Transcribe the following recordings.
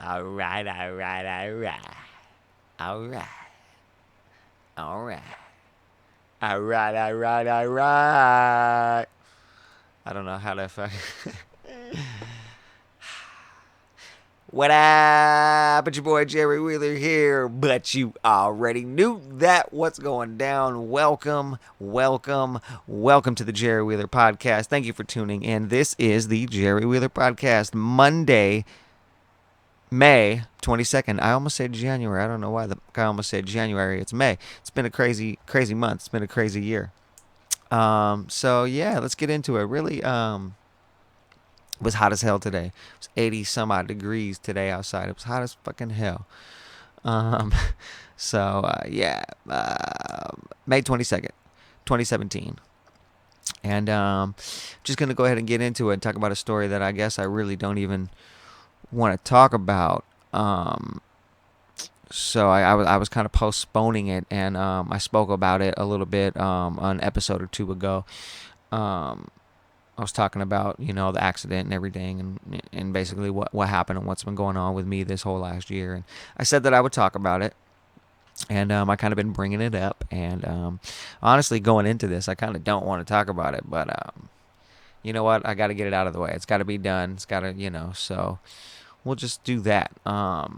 All right, all right, all right. All right, all right. All right, all right, all right. I don't know how to fucking. What up? It's your boy Jerry Wheeler here, but you already knew that. What's going down? Welcome to the Jerry Wheeler Podcast. Thank you for tuning in. This is the Jerry Wheeler Podcast, Monday, May 22nd. I almost said January. I don't know why I almost said January. It's May. It's been a crazy, crazy month. It's been a crazy year. So yeah, let's get into it. Really, it was hot as hell today. It was 80 some odd degrees today outside. It was hot as fucking hell. Um, yeah, May 22nd, 2017. And just going to go ahead and get into it and talk about a story that I guess I really don't even want to talk about. I was kind of postponing it, and I spoke about it a little bit on an episode or two ago. Um, I was talking about, the accident and everything, and basically what happened and what's been going on with me this whole last year. And I said that I would talk about it, and I kind of been bringing it up. And honestly, going into this, I kind of don't want to talk about it, but you know what? I got to get it out of the way. It's got to be done. It's got to. So we'll just do that. But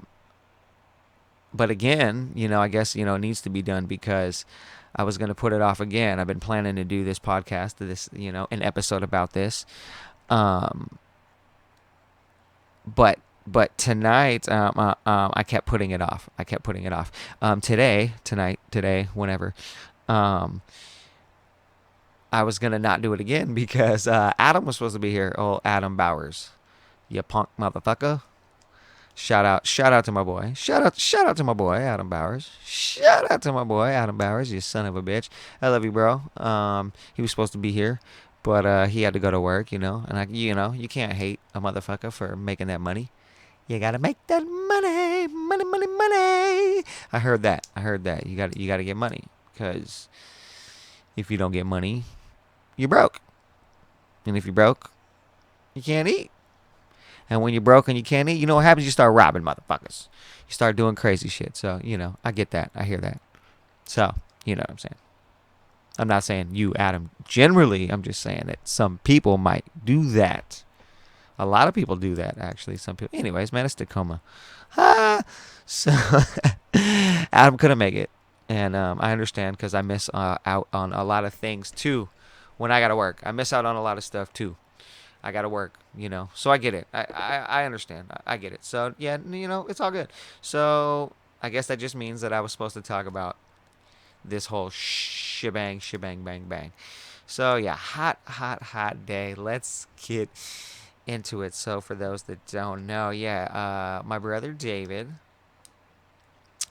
again, I guess, it needs to be done because I was going to put it off again. I've been planning to do this podcast, an episode about this. But tonight, I kept putting it off. Today, whenever, I was going to not do it again because Adam was supposed to be here. Oh, Adam Bowers. You punk motherfucker. Shout out to my boy. Shout out to my boy Adam Bowers. Shout out to my boy Adam Bowers, you son of a bitch. I love you, bro. He was supposed to be here, but he had to go to work, And you can't hate a motherfucker for making that money. You gotta make that money. I heard that. You gotta get money because if you don't get money, you're broke, and if you're broke, you can't eat. And when you're broke and you can't eat, you know what happens? You start robbing motherfuckers. You start doing crazy shit. So, I get that. I hear that. So, you know what I'm saying. I'm not saying you, Adam, generally. I'm just saying that some people might do that. A lot of people do that, actually. Some people. Anyways, man, it's Tacoma. So, Adam couldn't make it. And I understand because I miss out on a lot of things, too, when I got to work. I miss out on a lot of stuff, too. I gotta work, So I get it. I understand. I get it. So yeah, it's all good. So I guess that just means that I was supposed to talk about this whole shebang, bang, bang. So yeah, hot day. Let's get into it. So for those that don't know, yeah, my brother David,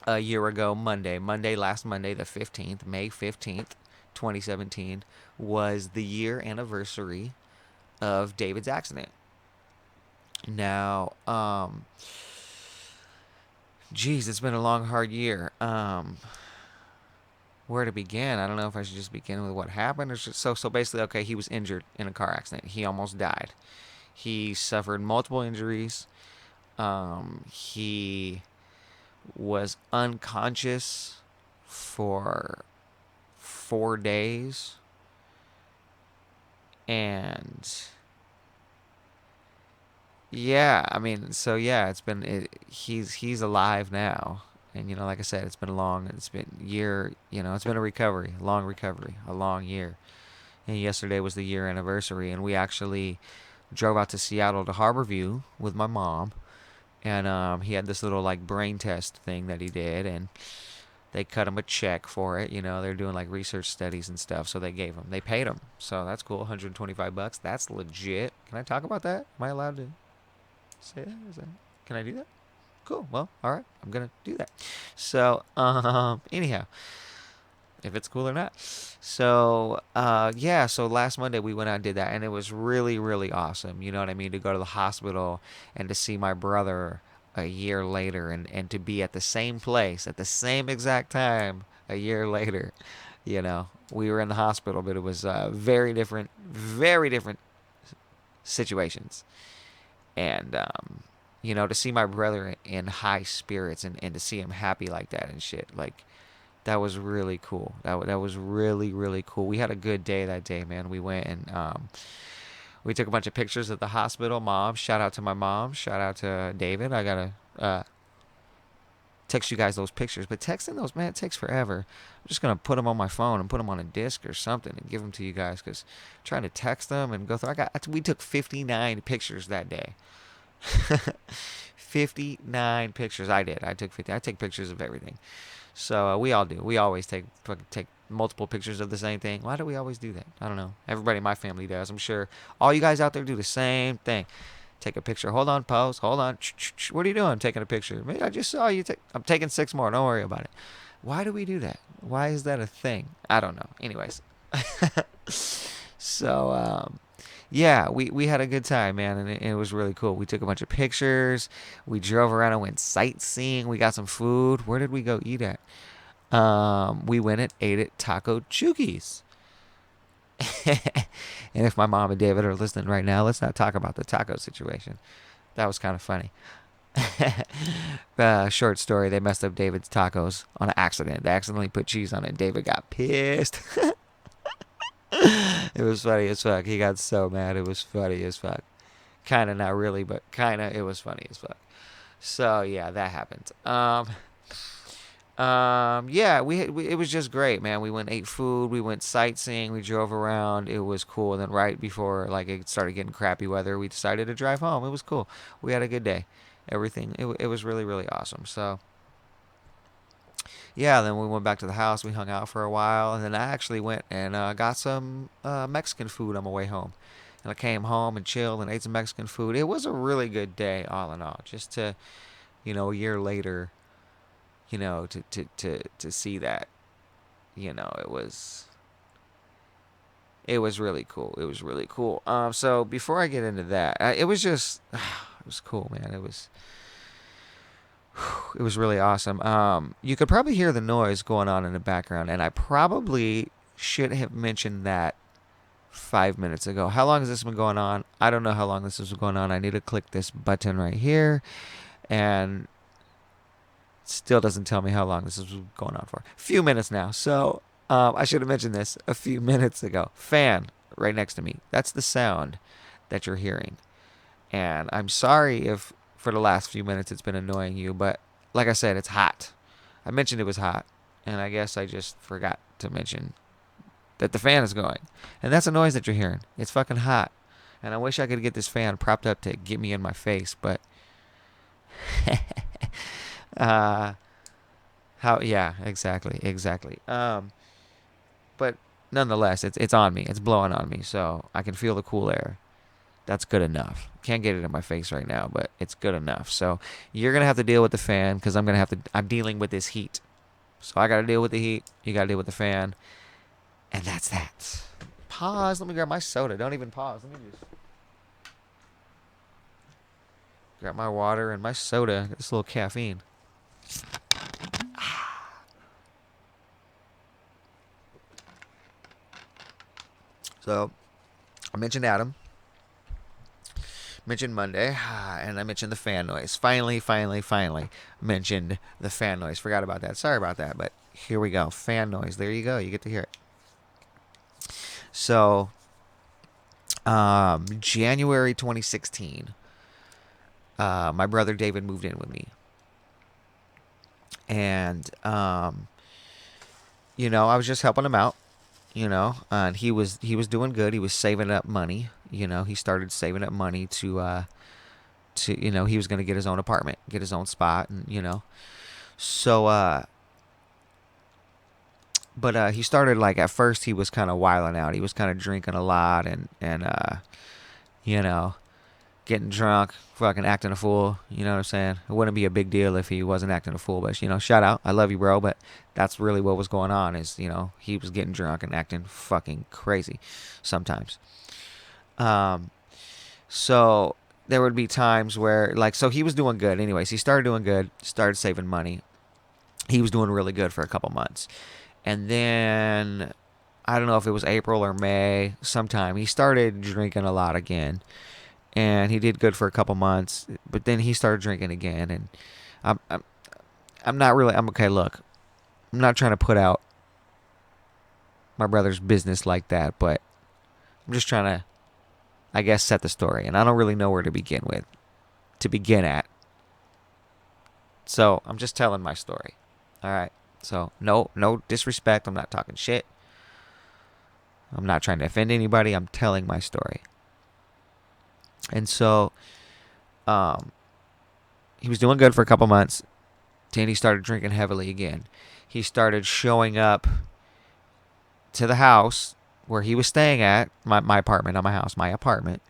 a year ago last Monday, the 15th, May 15th, 2017, was the year anniversary of David's accident. Now, geez, it's been a long, hard year. Where to begin? I don't know if I should just begin with what happened, or so basically, okay, he was injured in a car accident. He almost died. He suffered multiple injuries. He was unconscious for 4 days, and yeah, I mean, so yeah, he's alive now, and like I said, it's been year, it's been a long recovery, a long year, and yesterday was the year anniversary, and we actually drove out to Seattle to Harborview with my mom, and he had this little like brain test thing that he did, and they cut him a check for it, they're doing like research studies and stuff, so they paid him, so that's cool, $125, that's legit. Can I talk about that? Am I allowed to say that? Can I do that? Cool. Well, all right. I'm gonna do that. So, anyhow, if it's cool or not. So, yeah. So last Monday we went out and did that, and it was really, really awesome. You know what I mean? To go to the hospital and to see my brother a year later, and to be at the same place at the same exact time a year later. We were in the hospital, but it was very different situations, and You know, to see my brother in high spirits and to see him happy like that and shit. Like, that was really cool. That was really, really cool. We had a good day that day, man. We went and we took a bunch of pictures at the hospital. Mom, shout out to my mom. Shout out to David. I gotta text you guys those pictures, but texting those, man, it takes forever. I'm just gonna put them on my phone and put them on a disc or something and give them to you guys, because trying to text them and go through. We took 59 pictures that day. 59 pictures. I did. I took 50. I take pictures of everything. So we all do. We always take multiple pictures of the same thing. Why do we always do that? I don't know. Everybody in my family does. I'm sure all you guys out there do the same thing. Take a picture. Hold on, pose. Hold on. What are you doing? Taking a picture. Maybe I just saw you take. I'm taking 6 more. Don't worry about it. Why do we do that? Why is that a thing? I don't know. Anyways. So yeah, we had a good time, man, and it was really cool. We took a bunch of pictures. We drove around and went sightseeing. We got some food. Where did we go eat at? We went and ate at Taco Chugis. And if my mom and David are listening right now, let's not talk about the taco situation. That was kind of funny. Short story, they messed up David's tacos on an accident. They accidentally put cheese on it. David got pissed. It was funny as fuck. He got so mad. It was funny as fuck. Kind of, not really, but kind of, it was funny as fuck. So yeah, that happened. Yeah, it was just great, man. We went and ate food, we went sightseeing, we drove around. It was cool. And then right before like it started getting crappy weather, we decided to drive home. It was cool. We had a good day. Everything. It was really, really awesome. So yeah, then we went back to the house. We hung out for a while, and then I actually went and got some Mexican food on my way home. And I came home and chilled and ate some Mexican food. It was a really good day, all in all. Just to, a year later, to see that, it was really cool. It was really cool. So before I get into that, it was just, it was cool, man. It was really awesome. You could probably hear the noise going on in the background, and I probably should have mentioned that 5 minutes ago. How long has this been going on? I don't know how long this has been going on. I need to click this button right here, and it still doesn't tell me how long this is going on for. A few minutes now. So I should have mentioned this a few minutes ago. Fan right next to me. That's the sound that you're hearing. And I'm sorry if for the last few minutes it's been annoying you, but like I said, it's hot. I mentioned it was hot, and I guess I just forgot to mention that the fan is going. And that's a noise that you're hearing. It's fucking hot. And I wish I could get this fan propped up to get me in my face, but yeah, exactly. But nonetheless, it's on me. It's blowing on me, so I can feel the cool air. That's good enough. Can't get it in my face right now, but it's good enough. So you're gonna have to deal with the fan, because I'm dealing with this heat. So I gotta deal with the heat. You gotta deal with the fan, and that's that. Pause. Let me grab my soda. Don't even pause. Let me just grab my water and my soda. Get this little caffeine. So I mentioned Adam. Mentioned Monday, and I mentioned the fan noise. Finally mentioned the fan noise. Forgot about that. Sorry about that, but here we go. Fan noise. There you go. You get to hear it. So, January 2016, my brother David moved in with me. And, I was just helping him out, and he was doing good. He was saving up money. He started saving up money to he was going to get his own apartment, get his own spot, and so but he started, like, at first he was kind of wilding out. He was kind of drinking a lot and getting drunk, fucking acting a fool. You know what I'm saying? It wouldn't be a big deal if he wasn't acting a fool, but shout out, I love you, bro. But that's really what was going on. Is he was getting drunk and acting fucking crazy sometimes. So there would be times where, like, so he was doing good. Anyways, he started doing good, started saving money. He was doing really good for a couple months. And then, I don't know if it was April or May, sometime, he started drinking a lot again. and he did good for a couple months, but then he started drinking again, and I'm I'm, I'm not really I'm okay. Look, I'm not trying to put out my brother's business like that, but I'm just trying to, I guess, set the story, and I don't really know where to begin at. So I'm just telling my story. All right. So no disrespect. I'm not talking shit. I'm not trying to offend anybody. I'm telling my story. And so, um, he was doing good for a couple months. Then he started drinking heavily again. He started showing up to the house where he was staying at, my apartment, not my house, my apartment.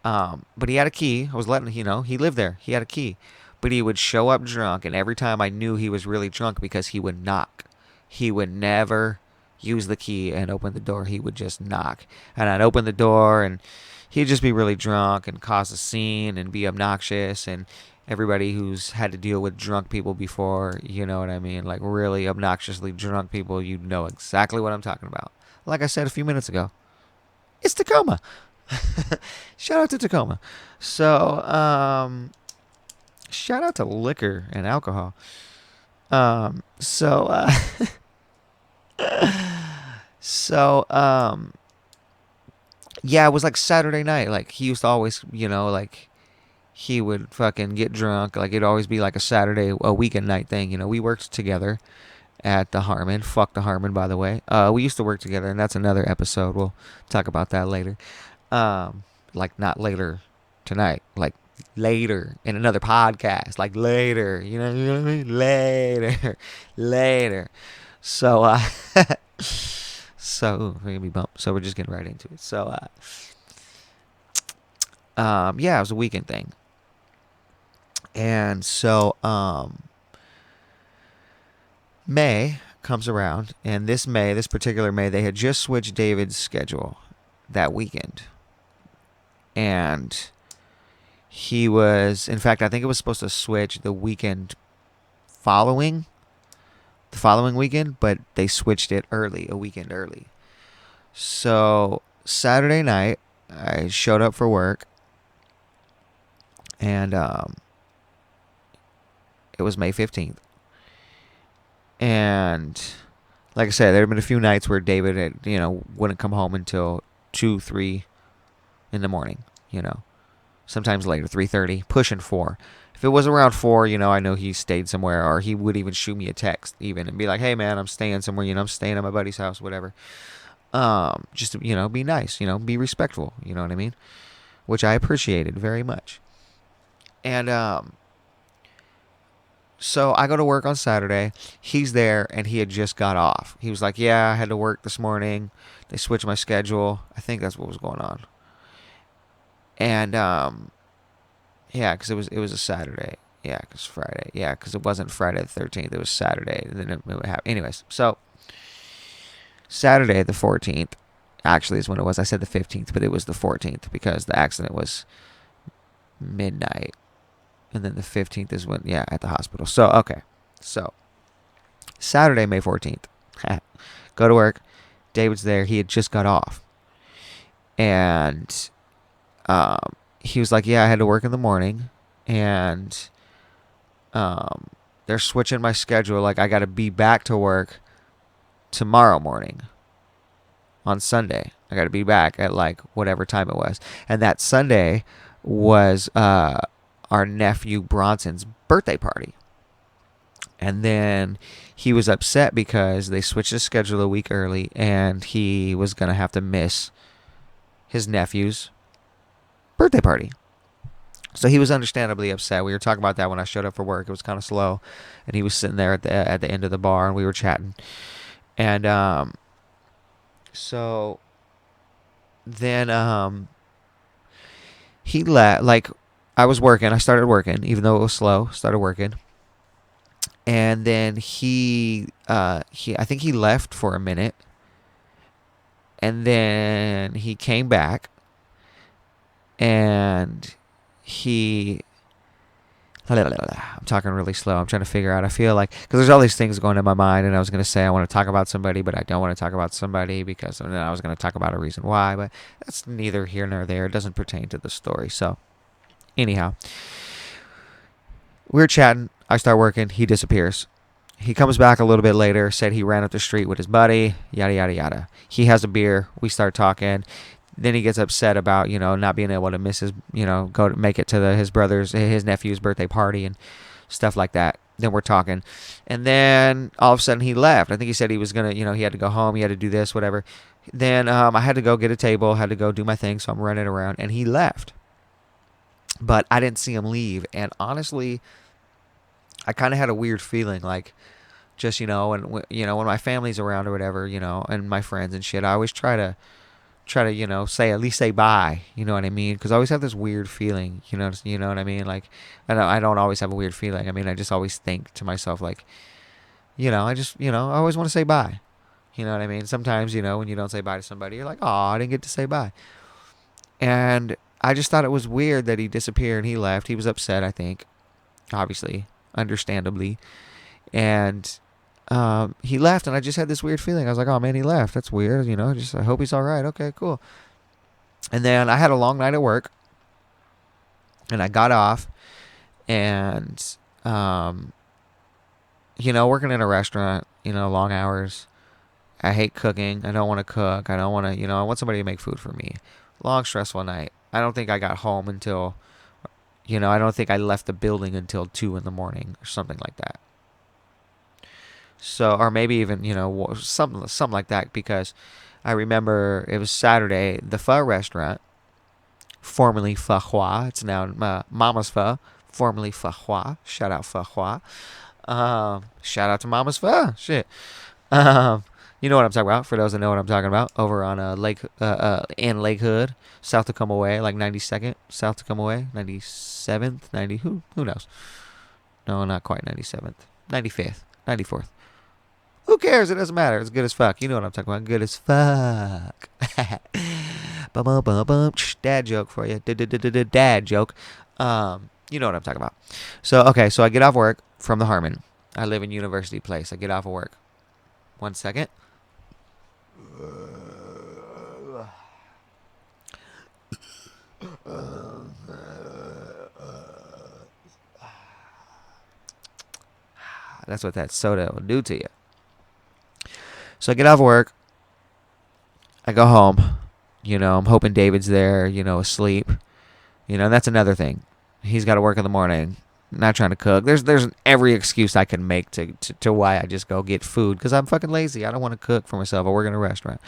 But he had a key. I was letting he lived there. He had a key, but he would show up drunk, and every time I knew he was really drunk because he would knock. He would never use the key and open the door. He would just knock, and I'd open the door, and he'd just be really drunk and cause a scene and be obnoxious. And everybody who's had to deal with drunk people before, you know what I mean, like really obnoxiously drunk people, you know exactly what I'm talking about. Like I said a few minutes ago, it's Tacoma. Shout out to Tacoma. So, shout out to liquor and alcohol. Um, so, uh, so, yeah, it was like Saturday night. Like, he used to always, like, he would fucking get drunk. Like, it'd always be like a weekend night thing. We worked together at the Harmon. Fuck the Harmon, by the way. We used to work together, and that's another episode. We'll talk about that later. Like not later tonight, like later in another podcast, like later, you know what I mean? Later, later. So, so we're gonna be bumped. So we're just getting right into it. So, yeah, it was a weekend thing, and so, May comes around, and this particular May, they had just switched David's schedule that weekend. And he was, in fact, I think it was supposed to switch following, the following weekend, but they switched it early, a weekend early. So Saturday night, I showed up for work, and it was May 15th. And like I said, there had been a few nights where David wouldn't come home until 2, 3 in the morning, sometimes later, 3:30, pushing 4. If it was around 4, I know he stayed somewhere, or he would even shoot me a text even and be like, hey man, I'm staying somewhere, I'm staying at my buddy's house, whatever. Just to, be nice, be respectful, you know what I mean? Which I appreciated very much. And, so I go to work on Saturday. He's there, and he had just got off. He was like, yeah, I had to work this morning. They switched my schedule. I think that's what was going on. And yeah, because it was a Saturday. Yeah, because Friday. Yeah, because it wasn't Friday the 13th. It was Saturday. And then it would happen. Anyways, so Saturday the 14th actually is when it was. I said the 15th, but it was the 14th because the accident was midnight. And then the 15th is when, yeah, at the hospital. So, okay. So, Saturday, May 14th. Go to work. David's there. He had just got off. And he was like, yeah, I had to work in the morning. And they're switching my schedule. Like, I got to be back to work tomorrow morning on Sunday. I got to be back at, like, whatever time it was. And that Sunday was our nephew Bronson's birthday party. And then he was upset because they switched his schedule a week early, and he was going to have to miss his nephew's birthday party. So he was understandably upset. We were talking about that when I showed up for work. It was kind of slow, and he was sitting there at the end of the bar, and we were chatting. And so then he I was working. I started working, even though it was slow. Started working, and then I think he left for a minute, and then he came back, and I'm talking really slow. I'm trying to figure out. I feel like, because there's all these things going in my mind, and I was going to say I want to talk about somebody, but I don't want to talk about somebody because, and then I was going to talk about a reason why, but that's neither here nor there. It doesn't pertain to the story. So Anyhow, we're chatting. I start working. He disappears. He comes back a little bit later, said he ran up the street with his buddy, yada, yada, yada. He has a beer. We start talking. Then he gets upset about, not being able to miss his, go to make it to his nephew's birthday party and stuff like that. Then we're talking. And then all of a sudden he left. I think he said he was going to, he had to go home. He had to do this, whatever. Then I had to go get a table, had to go do my thing. So I'm running around and he left. But I didn't see him leave. And honestly, I kind of had a weird feeling, like, just, when my family's around or whatever, and my friends and shit, I always try to, at least say bye. You know what I mean? Because I always have this weird feeling, you know what I mean? Like, I don't always have a weird feeling. I mean, I just always think to myself, like, I always want to say bye. You know what I mean? Sometimes, when you don't say bye to somebody, you're like, oh, I didn't get to say bye. And I just thought it was weird that he disappeared and he left. He was upset, I think, obviously, understandably. And he left, and I just had this weird feeling. I was like, oh, man, he left. That's weird. I hope he's all right. Okay, cool. And then I had a long night at work, and I got off, and, working in a restaurant, long hours. I hate cooking. I don't want to cook. I don't want to, I want somebody to make food for me. Long, stressful night. I don't think I got home until, I don't think I left the building until 2 in the morning or something like that. So, or maybe even, something like that, because I remember it was Saturday, the pho restaurant, formerly Pho Hua, it's now Mama's Pho, formerly Pho Hua, shout out Pho Hua, shout out to Mama's Pho, shit. You know what I'm talking about, for those that know what I'm talking about, over on in Lake Hood, South Tacoma Way, like 92nd, South Tacoma Way, 97th, who knows? No, not quite 97th, 95th, 94th. Who cares? It doesn't matter. It's good as fuck. You know what I'm talking about. Good as fuck. Dad joke for you. Dad joke. You know what I'm talking about. So, okay. So I get off work from the Harmon. I live in University Place. I get off of work. 1 second. That's what that soda will do to you. So I get off work. I go home. I'm hoping David's there, asleep. That's another thing. He's got to work in the morning. Not trying to cook. There's every excuse I can make to why I just go get food, because I'm fucking lazy. I don't want to cook for myself. I work in a restaurant.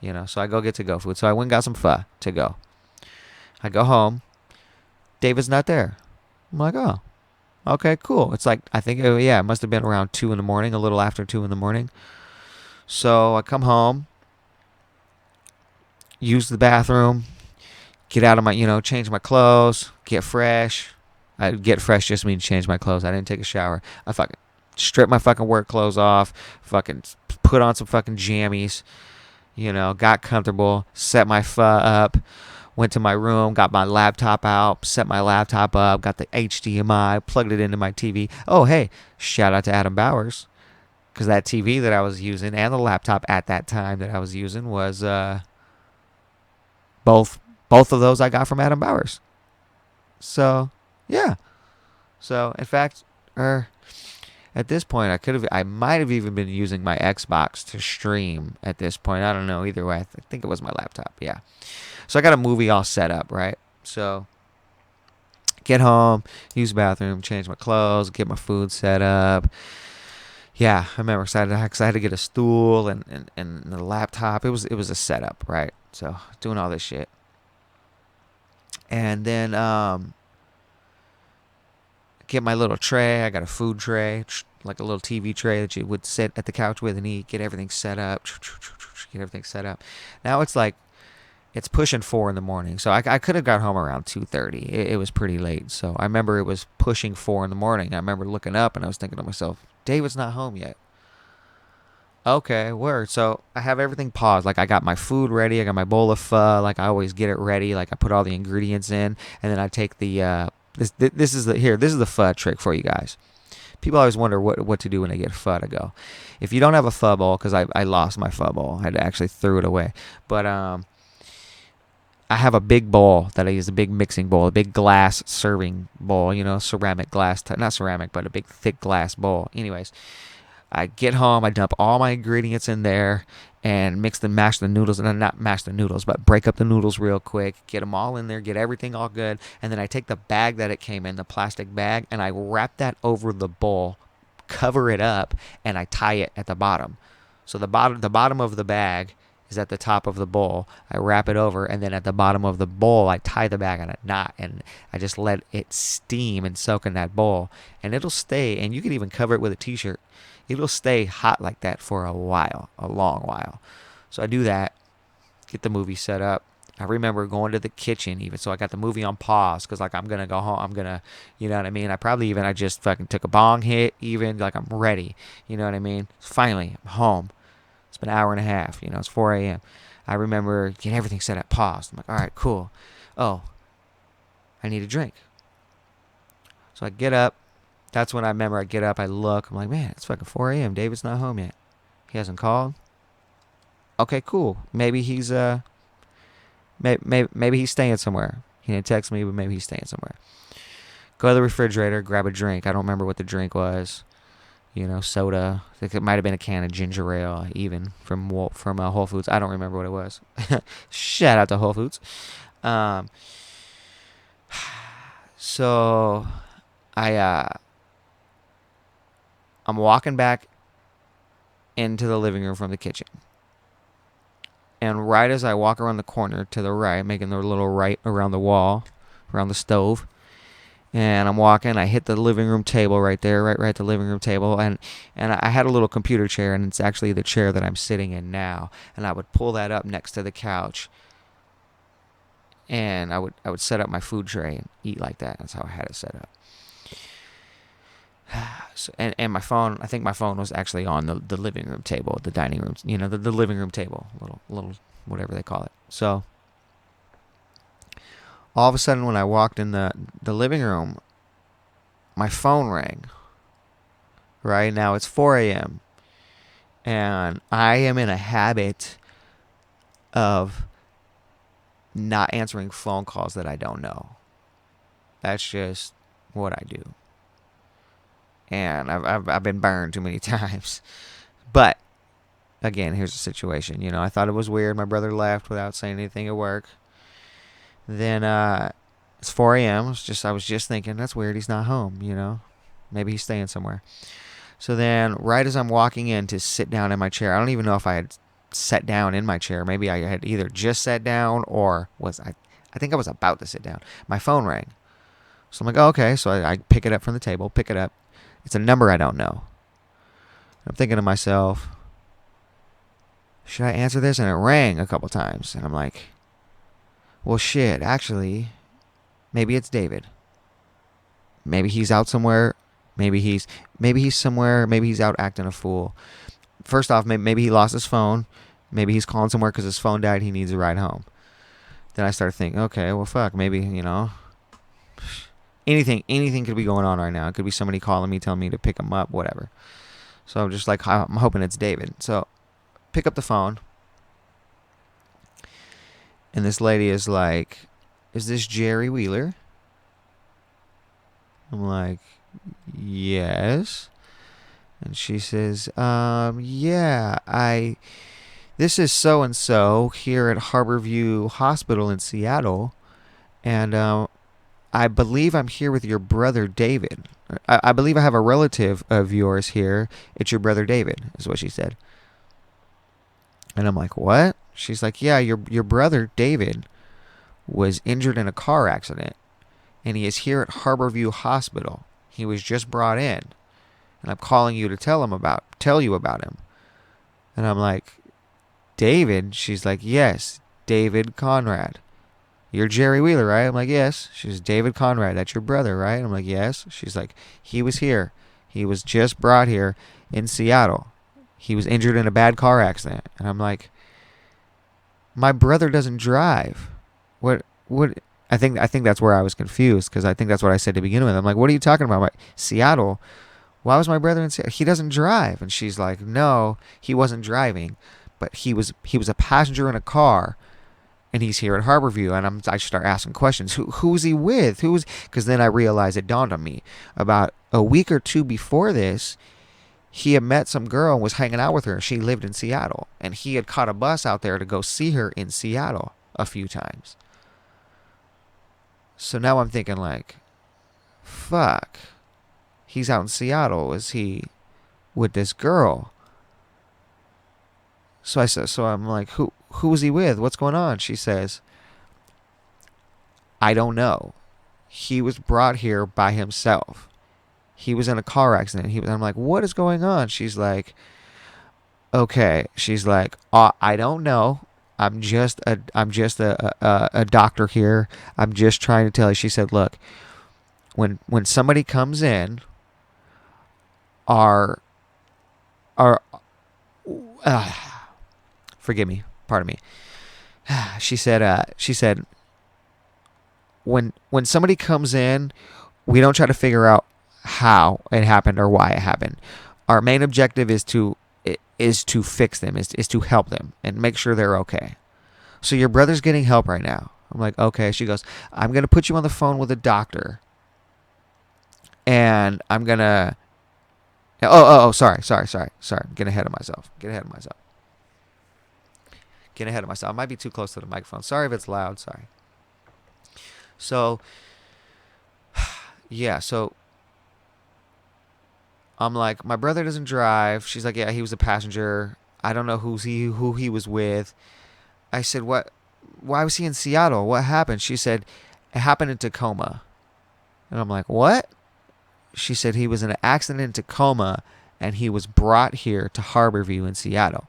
So I go get to-go food. So I went and got some pho to go. I go home. David's not there. I'm like, oh, okay, cool. It's like, I think, it must have been around 2 in the morning, a little after 2 in the morning. So I come home, use the bathroom, get out of my, change my clothes, get fresh. Get fresh just means change my clothes. I didn't take a shower. I fucking stripped my fucking work clothes off, fucking put on some fucking jammies, got comfortable, set my pho up, went to my room, got my laptop out, set my laptop up, got the HDMI, plugged it into my TV. Oh, hey, shout out to Adam Bowers. Because that TV that I was using and the laptop at that time that I was using was both of those I got from Adam Bowers. So, yeah. So, in fact, at this point, I might have even been using my Xbox to stream at this point. I don't know. Either way, I think it was my laptop. Yeah. So, I got a movie all set up, right? So, get home, use the bathroom, change my clothes, get my food set up. Yeah, I remember because I had to get a stool and the laptop. It was a setup, right? So doing all this shit, and then get my little tray. I got a food tray, like a little TV tray that you would sit at the couch with and eat. Get everything set up. Now it's pushing 4 in the morning, so I could have got home around 2:30. It was pretty late, so I remember it was pushing 4 in the morning. I remember looking up and I was thinking to myself, David's not home yet. Okay, word. So I have everything paused. Like I got my food ready. I got my bowl of pho. Like I always get it ready. Like I put all the ingredients in, and then I take the this is the pho trick for you guys. People always wonder what to do when they get pho to go. If you don't have a pho bowl, because I lost my pho bowl, I had to actually threw it away. But I have a big bowl that I use, a big mixing bowl, a big glass serving bowl, ceramic glass, not ceramic, but a big thick glass bowl. Anyways, I get home, I dump all my ingredients in there and mash the noodles, and not mash the noodles, but break up the noodles real quick, get them all in there, get everything all good, and then I take the bag that it came in, the plastic bag, and I wrap that over the bowl, cover it up, and I tie it at the bottom. So the bottom of the bag is at the top of the bowl. I wrap it over, and then at the bottom of the bowl, I tie the bag in a knot, and I just let it steam and soak in that bowl, and it'll stay. And you can even cover it with a t-shirt. It'll stay hot like that for a while, a long while. So I do that, get the movie set up. I remember going to the kitchen even, so I got the movie on pause because like I'm gonna go home. I'm gonna, you know what I mean. I just fucking took a bong hit even, like I'm ready. You know what I mean. Finally, I'm home. It's been an hour and a half. It's 4 a.m. I remember getting everything set up, paused. I'm like, all right, cool. Oh, I need a drink. So I get up. That's when I remember I get up, I look. I'm like, man, it's fucking 4 a.m. David's not home yet. He hasn't called. Okay, cool. Maybe he's maybe he's staying somewhere. He didn't text me, but maybe he's staying somewhere. Go to the refrigerator, grab a drink. I don't remember what the drink was. Soda. I think it might have been a can of ginger ale, even from Whole Foods. I don't remember what it was. Shout out to Whole Foods. So I'm walking back into the living room from the kitchen. And right as I walk around the corner to the right, making the little right around the wall, around the stove, and I'm walking, I hit the living room table right there, right at the living room table, and I had a little computer chair, and it's actually the chair that I'm sitting in now, and I would pull that up next to the couch, and I would set up my food tray and eat like that. That's how I had it set up. So, and my phone, I think my phone was actually on the living room table, the dining room, the living room table, little whatever they call it. So all of a sudden when I walked in the living room, my phone rang. Right now it's 4 a.m. and I am in a habit of not answering phone calls that I don't know. That's just what I do. And I've been burned too many times. But again, here's the situation. I thought it was weird. My brother left without saying anything at work. Then it's 4 a.m. I was just thinking, that's weird. He's not home. Maybe he's staying somewhere. So then, right as I'm walking in to sit down in my chair, I don't even know if I had sat down in my chair. Maybe I had either just sat down or I think I was about to sit down. My phone rang. So I'm like, oh, okay. So I pick it up from the table, pick it up. It's a number I don't know. I'm thinking to myself, should I answer this? And it rang a couple times. And I'm like, well, shit, actually, maybe it's David. Maybe he's out somewhere. Maybe he's somewhere. Maybe he's out acting a fool. First off, maybe he lost his phone. Maybe he's calling somewhere because his phone died. He needs a ride home. Then I started thinking, okay, well, fuck, maybe, anything could be going on right now. It could be somebody calling me, telling me to pick him up, whatever. So I'm just like, I'm hoping it's David. So pick up the phone. And this lady is like, is this Jerry Wheeler? I'm like, yes. And she says, yeah, this is so-and-so here at Harborview Hospital in Seattle. And, I believe I'm here with your brother, David. I believe I have a relative of yours here. It's your brother, David, is what she said. And I'm like, what? She's like, yeah, your brother, David, was injured in a car accident. And he is here at Harborview Hospital. He was just brought in. And I'm calling you to tell you about him. And I'm like, David? She's like, yes, David Conrad. You're Jerry Wheeler, right? I'm like, yes. She's David Conrad. That's your brother, right? I'm like, yes. She's like, he was here. He was just brought here in Seattle. He was injured in a bad car accident. And I'm like, my brother doesn't drive. What? I think that's where I was confused because I think that's what I said to begin with. I'm like, what are you talking about? I'm like, Seattle? Why was my brother in Seattle? He doesn't drive. And she's like, no, he wasn't driving, but he was a passenger in a car. and he's here at Harborview, and I start asking questions. Who's he with? Because then I realized, it dawned on me, about a week or two before this, he had met some girl and was hanging out with her. She lived in Seattle, and he had caught a bus out there to go see her in Seattle a few times. So now I'm thinking, like, fuck, he's out in Seattle. Is he with this girl? So I'm like, who was he with? What's going on? She says, I don't know. He was brought here by himself. He was in a car accident. I'm like, what is going on? She's like, okay. She's like, I don't know. I'm just a doctor here. I'm just trying to tell you. She said, look, when somebody comes in, our forgive me, pardon me. She said, when somebody comes in, we don't try to figure out how it happened or why it happened. Our main objective is to fix them, is to help them and make sure they're okay. So your brother's getting help right now. I'm like, okay. She goes, I'm going to put you on the phone with a doctor. And I'm going to... Sorry. Getting ahead of myself. I might be too close to the microphone. Sorry if it's loud. Sorry. So, yeah, so I'm like, my brother doesn't drive. She's like, yeah, he was a passenger. I don't know who he was with. I said, what? Why was he in Seattle? What happened? She said, it happened in Tacoma. And I'm like, what? She said he was in an accident in Tacoma and he was brought here to Harborview in Seattle.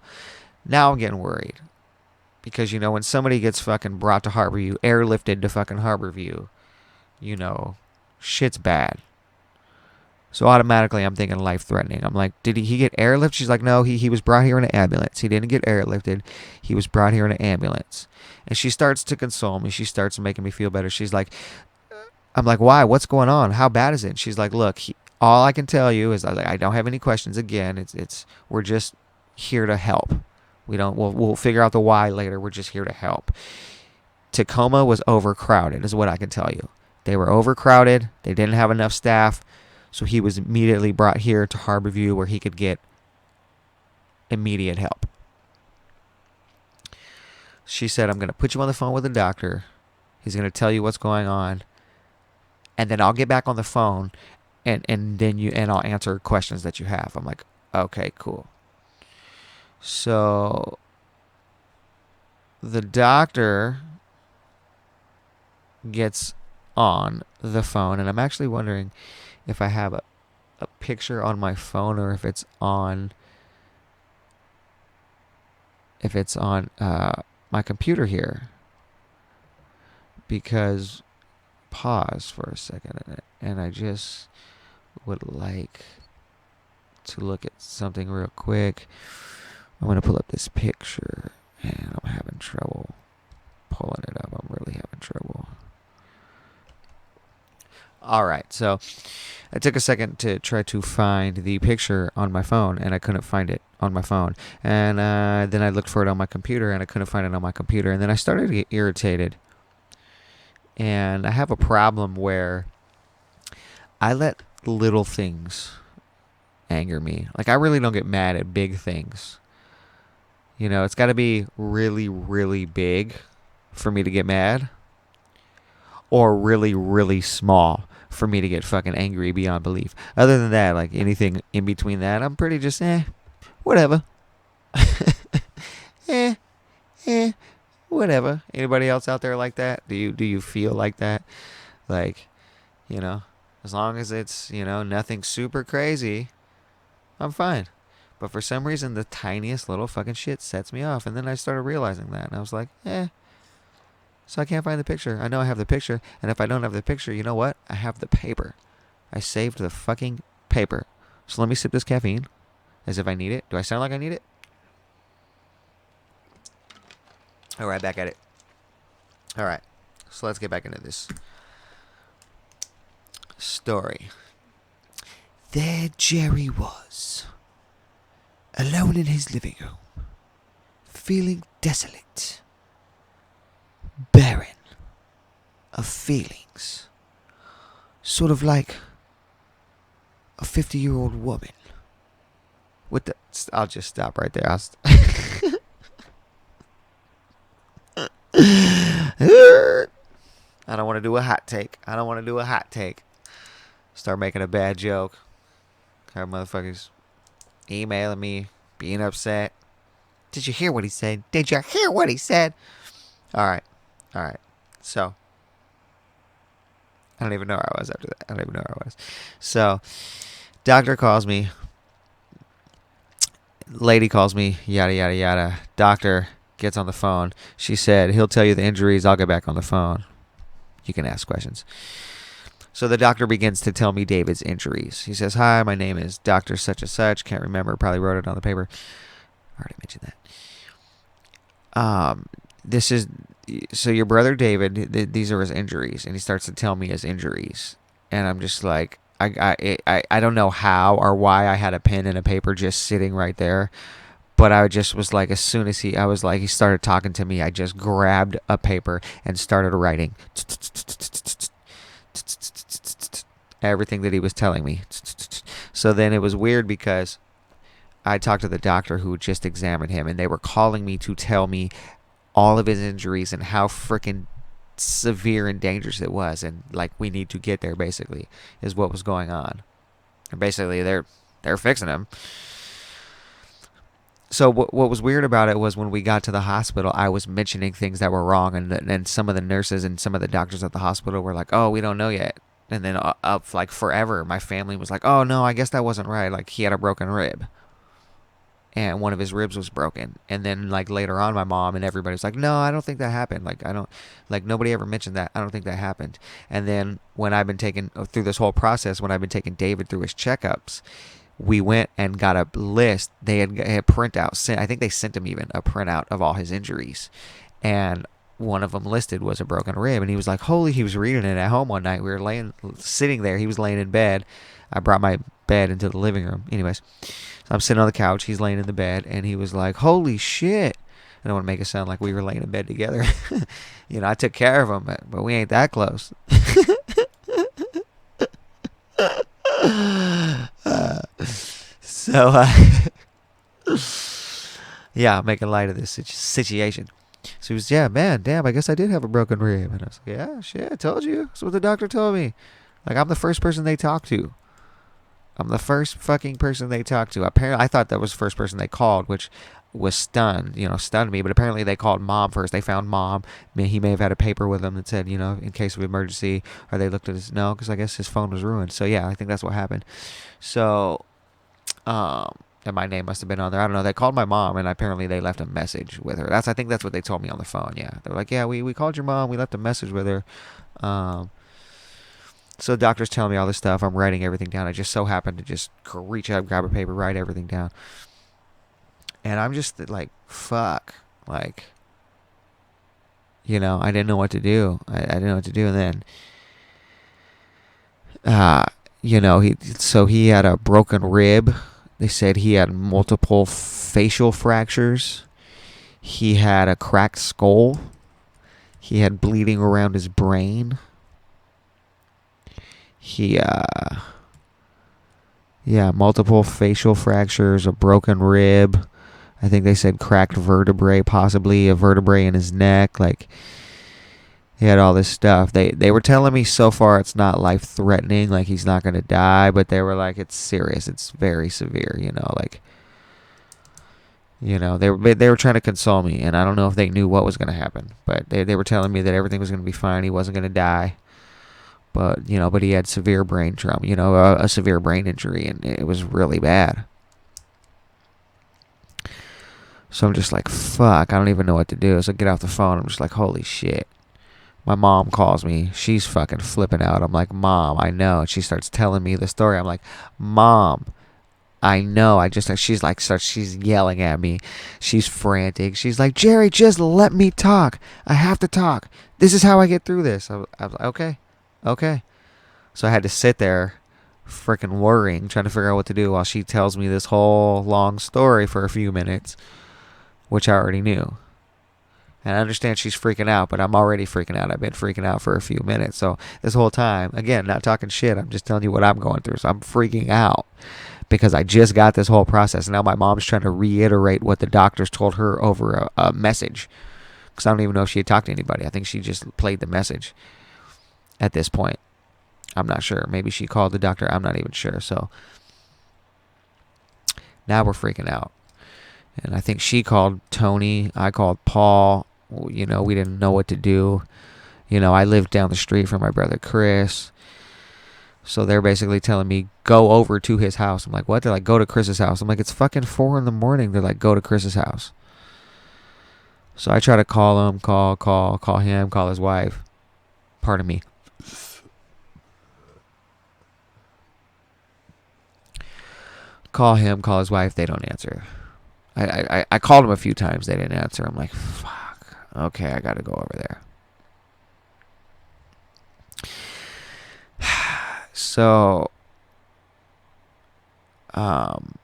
Now I'm getting worried. Because, you know, when somebody gets fucking brought to Harborview, airlifted to fucking Harborview, you know, shit's bad. So automatically I'm thinking life-threatening. I'm like, did he get airlifted? She's like, no, he was brought here in an ambulance. He didn't get airlifted. He was brought here in an ambulance. And she starts to console me. She starts making me feel better. She's like, I'm like, why? What's going on? How bad is it? And she's like, look, all I can tell you is I don't have any questions. Again, we're just here to help. We'll figure out the why later. We're just here to help. Tacoma was overcrowded, is what I can tell you. They were overcrowded. They didn't have enough staff. So he was immediately brought here to Harborview where he could get immediate help. She said, I'm going to put you on the phone with a doctor. He's going to tell you what's going on. And then I'll get back on the phone and I'll answer questions that you have. I'm like, okay, cool. So the doctor gets on the phone, and I'm actually wondering if I have a picture on my phone or if it's on my computer here. Because, pause for a second, and I just would like to look at something real quick. I'm going to pull up this picture, and I'm having trouble pulling it up. I'm really having trouble. All right, so I took a second to try to find the picture on my phone, and I couldn't find it on my phone. And then I looked for it on my computer, and I couldn't find it on my computer. And then I started to get irritated. And I have a problem where I let little things anger me. Like, I really don't get mad at big things. You know, it's got to be really, really big for me to get mad. Or really, really small for me to get fucking angry beyond belief. Other than that, like anything in between that, I'm pretty just, whatever. Whatever. Anybody else out there like that? Do you feel like that? Like, you know, as long as it's, you know, nothing super crazy, I'm fine. But for some reason, the tiniest little fucking shit sets me off. And then I started realizing that. And I was like, So I can't find the picture. I know I have the picture. And if I don't have the picture, you know what? I have the paper. I saved the fucking paper. So let me sip this caffeine as if I need it. Do I sound like I need it? All right, back at it. All right. So let's get back into this story. There Jerry was, alone in his living room, feeling desolate. barren of feelings. Sort of like a 50-year-old woman. With the... I'll just stop right there. I don't want to do a hot take. Start making a bad joke. Have motherfuckers emailing me, being upset. Did you hear what he said? All right. So, I don't even know where I was after that. So, doctor calls me. Lady calls me. Yada, yada, yada. Doctor gets on the phone. She said, he'll tell you the injuries. I'll get back on the phone. You can ask questions. So the doctor begins to tell me David's injuries. He says, hi, my name is Dr. Such and Such. Can't remember. Probably wrote it on the paper. I already mentioned that. This is... So your brother David, these are his injuries. And he starts to tell me his injuries. And I'm just like... I don't know how or why I had a pen and a paper just sitting right there. But I just was like, as soon as he started talking to me, I just grabbed a paper and started writing everything that he was telling me. So then it was weird because I talked to the doctor who just examined him, and they were calling me to tell me all of his injuries and how freaking severe and dangerous it was, and like, we need to get there, basically, is what was going on. And basically they're fixing him. So what was weird about it was when we got to the hospital, I was mentioning things that were wrong, and some of the nurses and some of the doctors at the hospital were like, oh, we don't know yet. And then up like forever, my family was like, oh no, I guess that wasn't right. Like, he had a broken rib. And one of his ribs was broken. And then like later on, my mom and everybody was like, no, I don't think that happened. Nobody ever mentioned that. I don't think that happened. And then when I've been taking through this whole process, when I've been taking David through his checkups, we went and got a list. They had printouts. I think they sent him even a printout of all his injuries. And one of them listed was a broken rib. And he was like, holy, he was reading it at home one night. We were sitting there. He was laying in bed. I brought my bed into the living room. Anyways, so I'm sitting on the couch. He's laying in the bed. And he was like, holy shit. I don't want to make it sound like we were laying in bed together. I took care of him, but we ain't that close. Yeah, I'm making light of this situation. So he was, yeah, man, damn, I guess I did have a broken rib. And I was like, yeah, shit, I told you. That's what the doctor told me. Like, I'm the first person they talked to. I'm the first fucking person they talked to. Apparently, I thought that was the first person they called, which was stunned me. But apparently they called mom first. They found mom. I mean, he may have had a paper with him that said, in case of emergency. Or they looked at his, no, because I guess his phone was ruined. So yeah, I think that's what happened. So, and my name must have been on there. I don't know. They called my mom, and apparently they left a message with her. I think that's what they told me on the phone. Yeah, they were like, yeah, we called your mom. We left a message with her. So the doctor's telling me all this stuff. I'm writing everything down. I just so happened to just reach out, grab a paper, write everything down. And I'm just like, fuck. Like, I didn't know what to do. I didn't know what to do. And then, he had a broken rib. They said he had multiple facial fractures. He had a cracked skull. He had bleeding around his brain. Multiple facial fractures, a broken rib. I think they said cracked vertebrae, possibly a vertebrae in his neck. Like, he had all this stuff. They were telling me so far it's not life-threatening, like he's not going to die, but they were like, it's serious. It's very severe, they were trying to console me, and I don't know if they knew what was going to happen, but they were telling me that everything was going to be fine. He wasn't going to die. But he had severe brain trauma, a severe brain injury, and it was really bad. So I'm just like, fuck, I don't even know what to do. So I get off the phone. I'm just like, holy shit. My mom calls me. She's fucking flipping out. I'm like, Mom, I know. And she starts telling me the story. I'm like, Mom, I know. She's yelling at me. She's frantic. She's like, Jerry, just let me talk. I have to talk. This is how I get through this. I was like, okay. So I had to sit there freaking worrying, trying to figure out what to do while she tells me this whole long story for a few minutes, which I already knew. And I understand she's freaking out, but I'm already freaking out. I've been freaking out for a few minutes. So this whole time, again, not talking shit. I'm just telling you what I'm going through. So I'm freaking out because I just got this whole process. Now my mom's trying to reiterate what the doctors told her over a message. Because I don't even know if she had talked to anybody. I think she just played the message at this point. I'm not sure. Maybe she called the doctor. I'm not even sure. So now we're freaking out. And I think she called Tony. I called Paul. You know, we didn't know what to do. You know, I lived down the street from my brother Chris. So they're basically telling me, go over to his house. I'm like, what? They're like, go to Chris's house. I'm like, it's fucking 4 a.m. They're like, go to Chris's house. So I try to call him, call him, call his wife. Pardon me. Call him, call his wife. They don't answer. I called him a few times. They didn't answer. I'm like, fuck. Okay, I got to go over there. So, I'm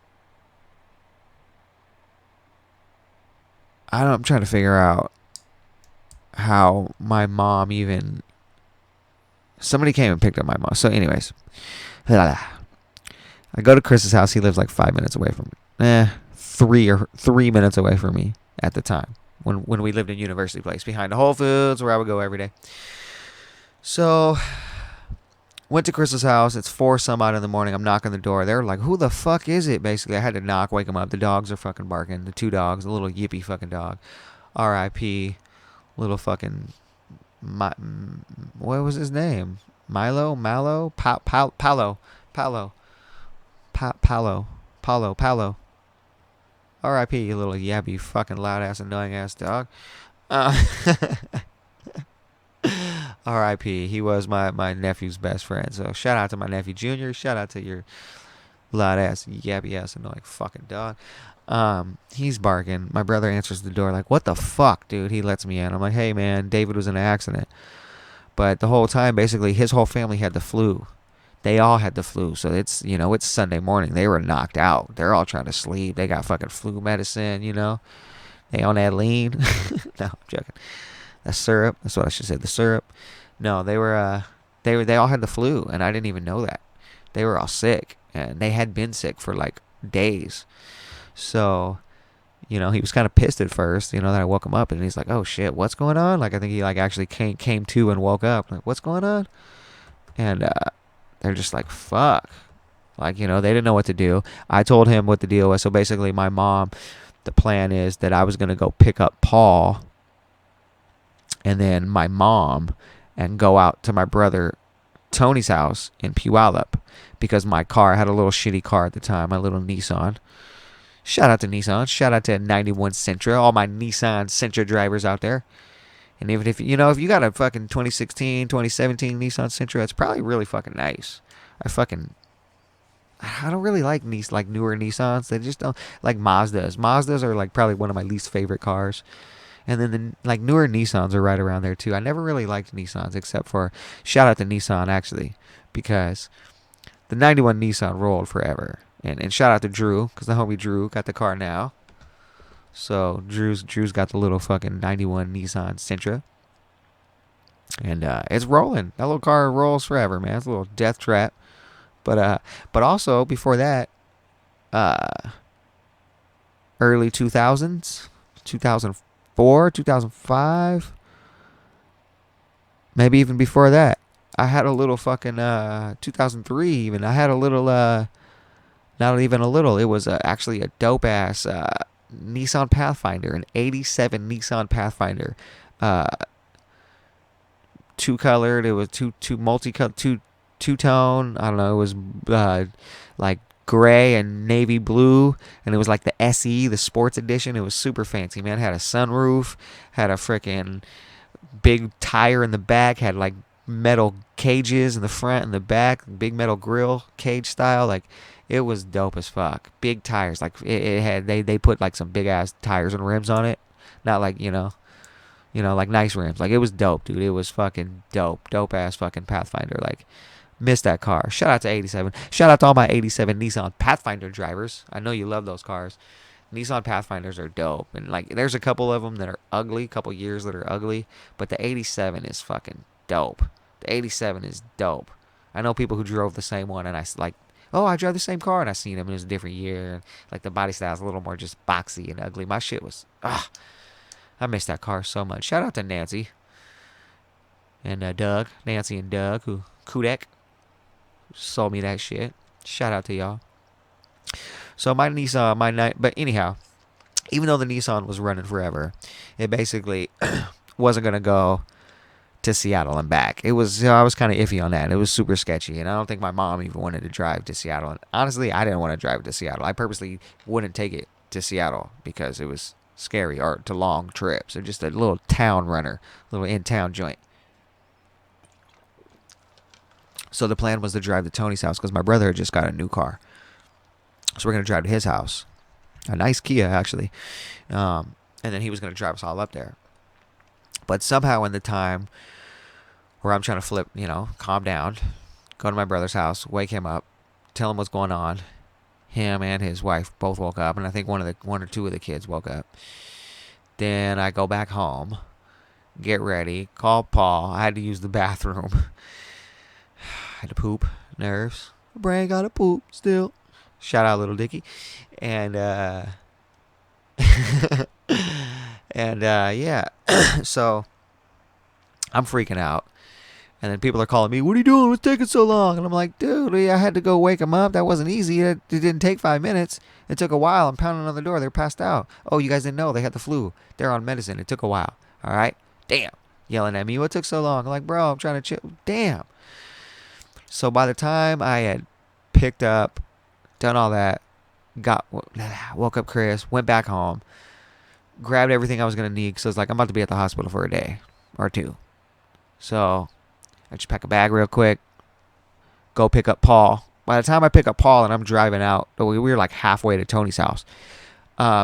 trying to figure out how my mom even. Somebody came and picked up my mom. So, anyways, I go to Chris's house. He lives like 5 minutes away from me. 3 minutes away from me at the time when we lived in University Place behind the Whole Foods where I would go every day. So went to Chris's house. It's 4 some odd in the morning. I'm knocking the door. They're like, who the fuck is it? Basically, I had to knock, wake them up. The dogs are fucking barking. The 2 dogs, the little yippy fucking dog. R.I.P. Little fucking, what was his name? Milo? Malo? Palo. R.I.P. you little yabby fucking loud ass annoying ass dog. R.I.P. He was my nephew's best friend. So shout out to my nephew Junior. Shout out to your loud ass yabby ass annoying fucking dog. He's barking. My brother answers the door like, what the fuck, dude? He lets me in. I'm like, hey man, David was in an accident. But the whole time, basically, his whole family had the flu. They all had the flu. So it's, you know, it's Sunday morning. They were knocked out. They're all trying to sleep. They got fucking flu medicine, you know. They on that lean. No, I'm joking. That syrup. That's what I should say. The syrup. No, they all had the flu, and I didn't even know that. They were all sick, and they had been sick for like days. So, you know, he was kind of pissed at first, you know, that I woke him up, and he's like, oh shit, what's going on? Like, I think he like actually came to and woke up. Like, what's going on? And they're just like, fuck. Like, you know, they didn't know what to do. I told him what the deal was. So basically my mom, the plan is that I was going to go pick up Paul and then my mom and go out to my brother Tony's house in Puyallup because my car, I had a little shitty car at the time, my little Nissan. Shout out to Nissan. Shout out to 91 Sentra, all my Nissan Sentra drivers out there. And even if, you know, if you got a fucking 2016, 2017 Nissan Sentra, it's probably really fucking nice. I don't really like newer Nissans. They just don't like Mazdas. Mazdas are like probably one of my least favorite cars. And then the like newer Nissans are right around there too. I never really liked Nissans except for shout out to Nissan actually because the 91 Nissan rolled forever. And shout out to Drew because the homie Drew got the car now. So Drew's got the little fucking 91 Nissan Sentra. And it's rolling. That little car rolls forever, man. It's a little death trap. But also before that, early 2000s, 2004, 2005, maybe even before that, I had a little fucking 2003 even. I had a little not even a little. It was actually a dope ass Nissan Pathfinder, an 87 Nissan Pathfinder, 2-colored. It was two-tone. I don't know. It was like gray and navy blue, and it was like the SE, the sports edition. It was super fancy, man. It had a sunroof, had a freaking big tire in the back, had like metal cages in the front and the back, big metal grill cage style. Like it was dope as fuck. Big tires, like it had they put like some big ass tires and rims on it, not like you know like nice rims. Like it was dope, dude. It was fucking dope ass fucking Pathfinder. Like missed that car. Shout out to 87. Shout out to all my 87 Nissan Pathfinder drivers. I know you love those cars. Nissan Pathfinders are dope, and like there's a couple of them that are ugly, couple years that are ugly, but the 87 is fucking dope. The 87 is dope. I know people who drove the same one, and like, oh, I drive the same car, and I seen them, and it was a different year, and like the body style's a little more just boxy and ugly. My shit was, I miss that car so much. Shout out to Nancy and Doug, Nancy and Doug, who Kudek sold me that shit. Shout out to y'all. So my Nissan, my night, but anyhow, even though the Nissan was running forever, it basically wasn't gonna go to Seattle and back. It was, I was kind of iffy on that. It was super sketchy, and I don't think my mom even wanted to drive to Seattle. And honestly, I didn't want to drive to Seattle. I purposely wouldn't take it to Seattle because it was scary, or to long trips, or just a little town runner, little in-town joint. So the plan was to drive to Tony's house because my brother had just got a new car. So we're going to drive to his house. A nice Kia, actually. And then he was going to drive us all up there. But somehow in the time where I'm trying to flip, calm down, go to my brother's house, wake him up, tell him what's going on. Him and his wife both woke up, and I think one or two of the kids woke up. Then I go back home, get ready, call Paul. I had to use the bathroom. I had to poop. Nerves. My brain got to poop still. Shout out Little Dicky. And, yeah. So, I'm freaking out. And then people are calling me, what are you doing? What's taking so long? And I'm like, dude, I had to go wake them up. That wasn't easy. It didn't take 5 minutes. It took a while. I'm pounding on the door. They're passed out. Oh, you guys didn't know. They had the flu. They're on medicine. It took a while. All right? Damn. Yelling at me. What took so long? I'm like, bro, I'm trying to chill. Damn. So by the time I had picked up, done all that, woke up Chris, went back home, grabbed everything I was going to need because I was like, I'm about to be at the hospital for a day or two. So I just pack a bag real quick, go pick up Paul. By the time I pick up Paul and I'm driving out, we were like halfway to Tony's house.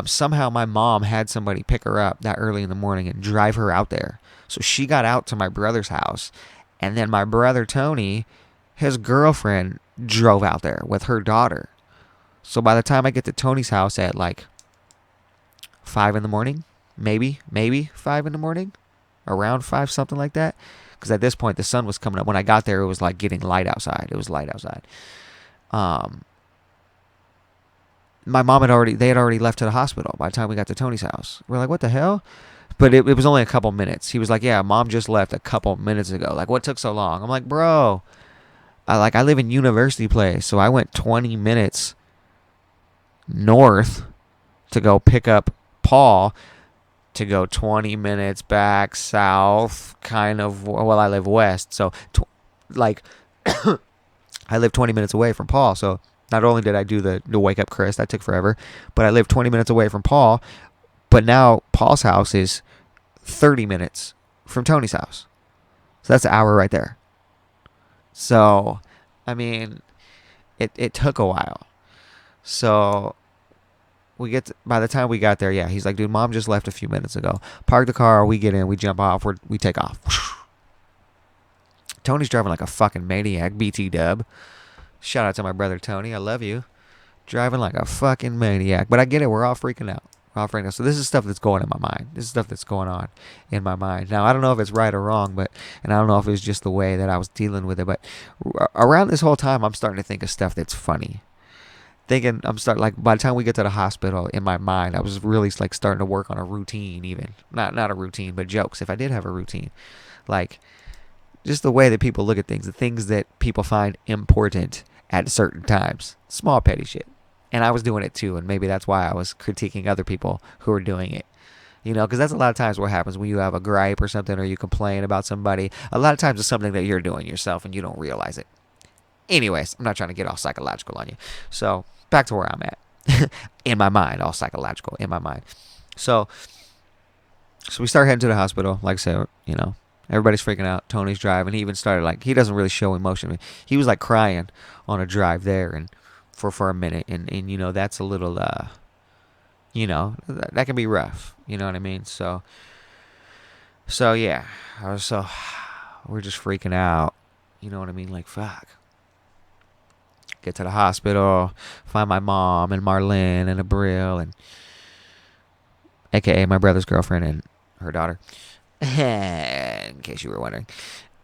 Somehow my mom had somebody pick her up that early in the morning and drive her out there. So she got out to my brother's house, and then my brother Tony, his girlfriend, drove out there with her daughter. So by the time I get to Tony's house at like 5 in the morning, maybe 5 in the morning, around 5, something like that. Because at this point the sun was coming up. When I got there, it was like getting light outside. It was light outside. My mom had already left to the hospital by the time we got to Tony's house. We're like, what the hell? But it was only a couple minutes. He was like, yeah, mom just left a couple minutes ago. Like, what took so long? I'm like, bro, I live in University Place, so I went 20 minutes north to go pick up Paul, to go 20 minutes back south, kind of. Well, I live west, so I live 20 minutes away from Paul. So not only did I do the wake up Chris, that took forever, but I live 20 minutes away from Paul. But now Paul's house is 30 minutes from Tony's house, so that's an hour right there. So, I mean, it took a while. So by the time we got there, yeah, he's like, dude, mom just left a few minutes ago. Park the car, we get in, we jump off, we take off. Tony's driving like a fucking maniac, BT dub. Shout out to my brother Tony, I love you. Driving like a fucking maniac. But I get it, we're all freaking out. So this is stuff that's going in my mind. This is stuff that's going on in my mind. Now, I don't know if it's right or wrong, and I don't know if it was just the way that I was dealing with it, but around this whole time, I'm starting to think of stuff that's funny. By the time we get to the hospital, in my mind, I was really like starting to work on a routine even. Not a routine, but jokes, if I did have a routine. Like, just the way that people look at things, the things that people find important at certain times. Small petty shit. And I was doing it too, and maybe that's why I was critiquing other people who were doing it. Because that's a lot of times what happens when you have a gripe or something, or you complain about somebody. A lot of times it's something that you're doing yourself and you don't realize it. Anyways, I'm not trying to get all psychological on you. So, back to where I'm at. In my mind, all psychological, in my mind. So we start heading to the hospital. Like I said, everybody's freaking out. Tony's driving. He even started he doesn't really show emotion. He was like crying on a drive there and for a minute. And that's a little, that can be rough. You know what I mean? So yeah, we're just freaking out. You know what I mean? Like, fuck. Get to the hospital, find my mom and Marlene and Abril, and aka my brother's girlfriend and her daughter, in case you were wondering.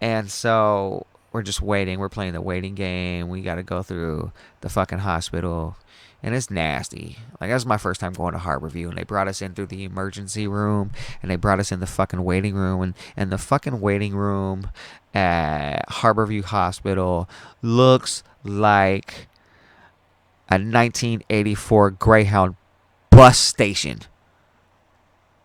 And so we're just waiting. We're playing the waiting game. We got to go through the fucking hospital. And it's nasty. Like, that was my first time going to Harborview. And they brought us in through the emergency room. And they brought us in the fucking waiting room. And the fucking waiting room at Harborview Hospital looks like a 1984 Greyhound bus station.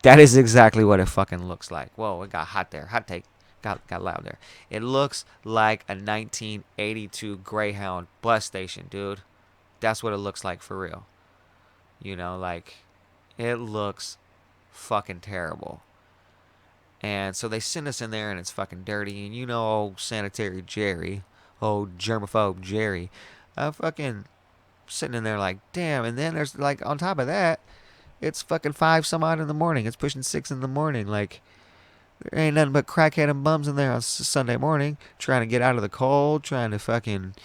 That is exactly what it fucking looks like. Whoa, it got hot there. Hot take. Got loud there. It looks like a 1982 Greyhound bus station, dude. That's what it looks like for real. You know, like, it looks fucking terrible. And so they send us in there and it's fucking dirty. And you know, old sanitary Jerry, old germaphobe Jerry, fucking sitting in there like, damn. And then there's like, on top of that, it's fucking 5 some odd in the morning. It's pushing 6 in the morning. Like, there ain't nothing but crackhead and bums in there on Sunday morning trying to get out of the cold, trying to fucking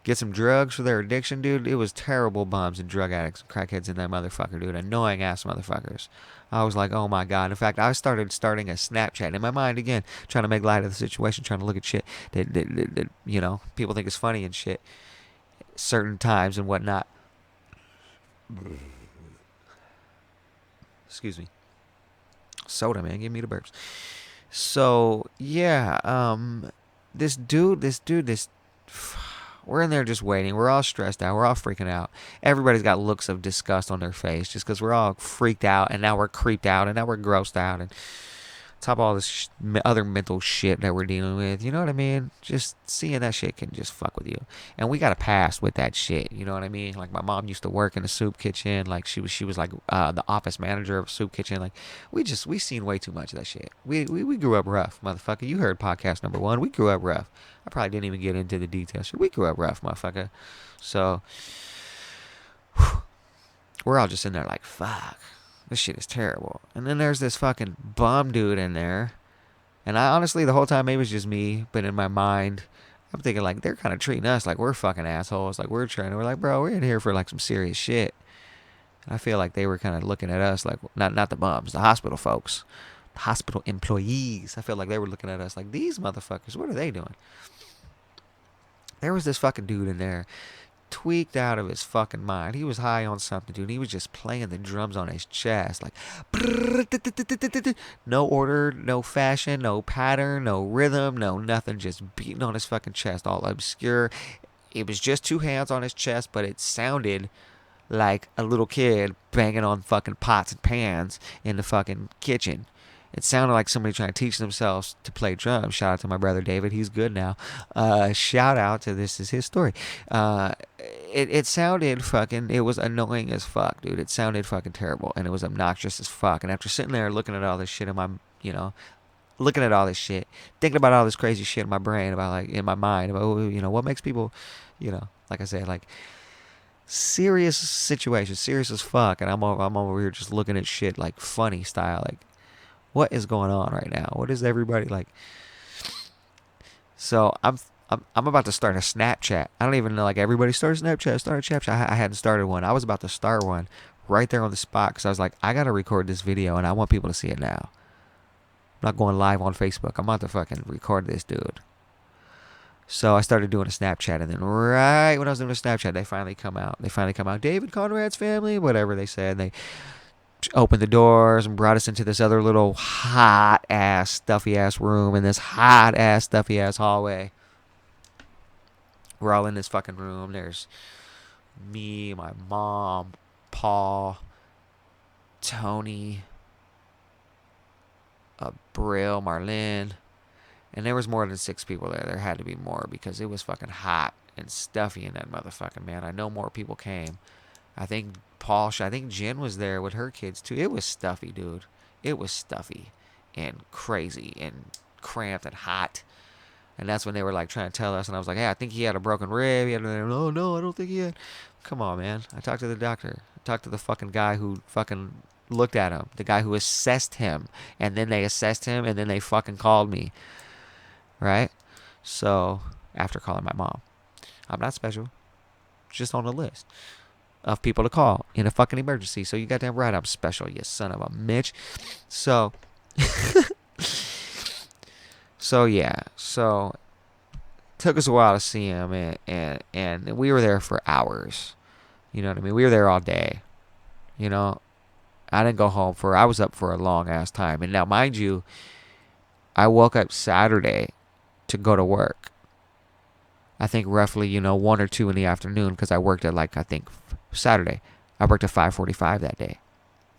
get some drugs for their addiction, dude. It was terrible bums and drug addicts and crackheads in that motherfucker, dude. Annoying ass motherfuckers. I was like, oh my god. In fact, I started starting a Snapchat in my mind again, trying to make light of the situation, trying to look at shit that you know, people think is funny and shit, certain times and whatnot. Excuse me. Soda, man, give me the burps. So yeah, this we're in there just waiting. We're all stressed out. We're all freaking out. Everybody's got looks of disgust on their face just because we're all freaked out and now we're creeped out and now we're grossed out and top of all this other mental shit that we're dealing with. You know what I mean? Just seeing that shit can just fuck with you. And we got a past with that shit. You know what I mean? Like, my mom used to work in a soup kitchen. Like, she was like the office manager of a soup kitchen. Like, we seen way too much of that shit. We grew up rough, motherfucker. You heard podcast number 1. We grew up rough. I probably didn't even get into the details. We grew up rough, motherfucker. So we're all just in there like, fuck. This shit is terrible. And then there's this fucking bum dude in there. And I honestly, the whole time, maybe it's just me, but in my mind, I'm thinking like, they're kind of treating us like we're fucking assholes. Like, we're like, bro, we're in here for like some serious shit. And I feel like they were kind of looking at us like, not the bums, the hospital folks, the hospital employees. I feel like they were looking at us like, these motherfuckers, what are they doing? There was this fucking dude in there, tweaked out of his fucking mind. He was high on something, dude. He was just playing the drums on his chest, like, no order, no fashion, no pattern, no rhythm, no nothing, just beating on his fucking chest, all obscure. It was just 2 hands on his chest, but it sounded like a little kid banging on fucking pots and pans in the fucking kitchen. It sounded like somebody trying to teach themselves to play drums. Shout out to my brother David. He's good now. Shout out to This Is His Story. It sounded fucking, it was annoying as fuck, dude. It sounded fucking terrible. And it was obnoxious as fuck. And after sitting there looking at all this shit in my, you know, looking at all this shit, thinking about all this crazy shit in my brain, about like, in my mind, about, you know, what makes people, you know, like I said, like, serious situation, serious as fuck. And I'm over here just looking at shit like funny style, like, what is going on right now? What is everybody like? So I'm about to start a Snapchat. I don't even know, like, everybody started Snapchat. Start a Snapchat. I hadn't started one. I was about to start one right there on the spot because I was like, I gotta record this video and I want people to see it now. I'm not going live on Facebook. I'm about to fucking record this dude. So I started doing a Snapchat, and then right when I was doing a Snapchat, they finally come out. David Conrad's family, whatever they said. They opened the doors and brought us into this other little hot ass stuffy ass room in this hot ass stuffy ass hallway. We're all in this fucking room. There's me, my mom, Paul, Tony, Brill, Marlene, and there was more than 6 people there. There had to be more because it was fucking hot and stuffy in that motherfucking, man. I know more people came. I think Jen was there with her kids too. It was stuffy, dude. It was stuffy and crazy and cramped and hot. And that's when they were like trying to tell us, and I was like, hey, I think he had a broken rib. No, I don't think he had. Come on, man. I talked to the doctor. I talked to the fucking guy who fucking looked at him, the guy who assessed him, and then they assessed him, and then they fucking called me, right? So after calling my mom, I'm not special, just on the list. of people to call in a fucking emergency. So you goddamn right I'm special, you son of a bitch. So, so yeah. So took us a while to see him, and we were there for hours. You know what I mean? We were there all day. You know, I didn't go home for. I was up for a long ass time. And now, mind you, I woke up Saturday to go to work. I think roughly, 1 or 2 in the afternoon because I worked at I think Saturday. I worked at 5:45 that day,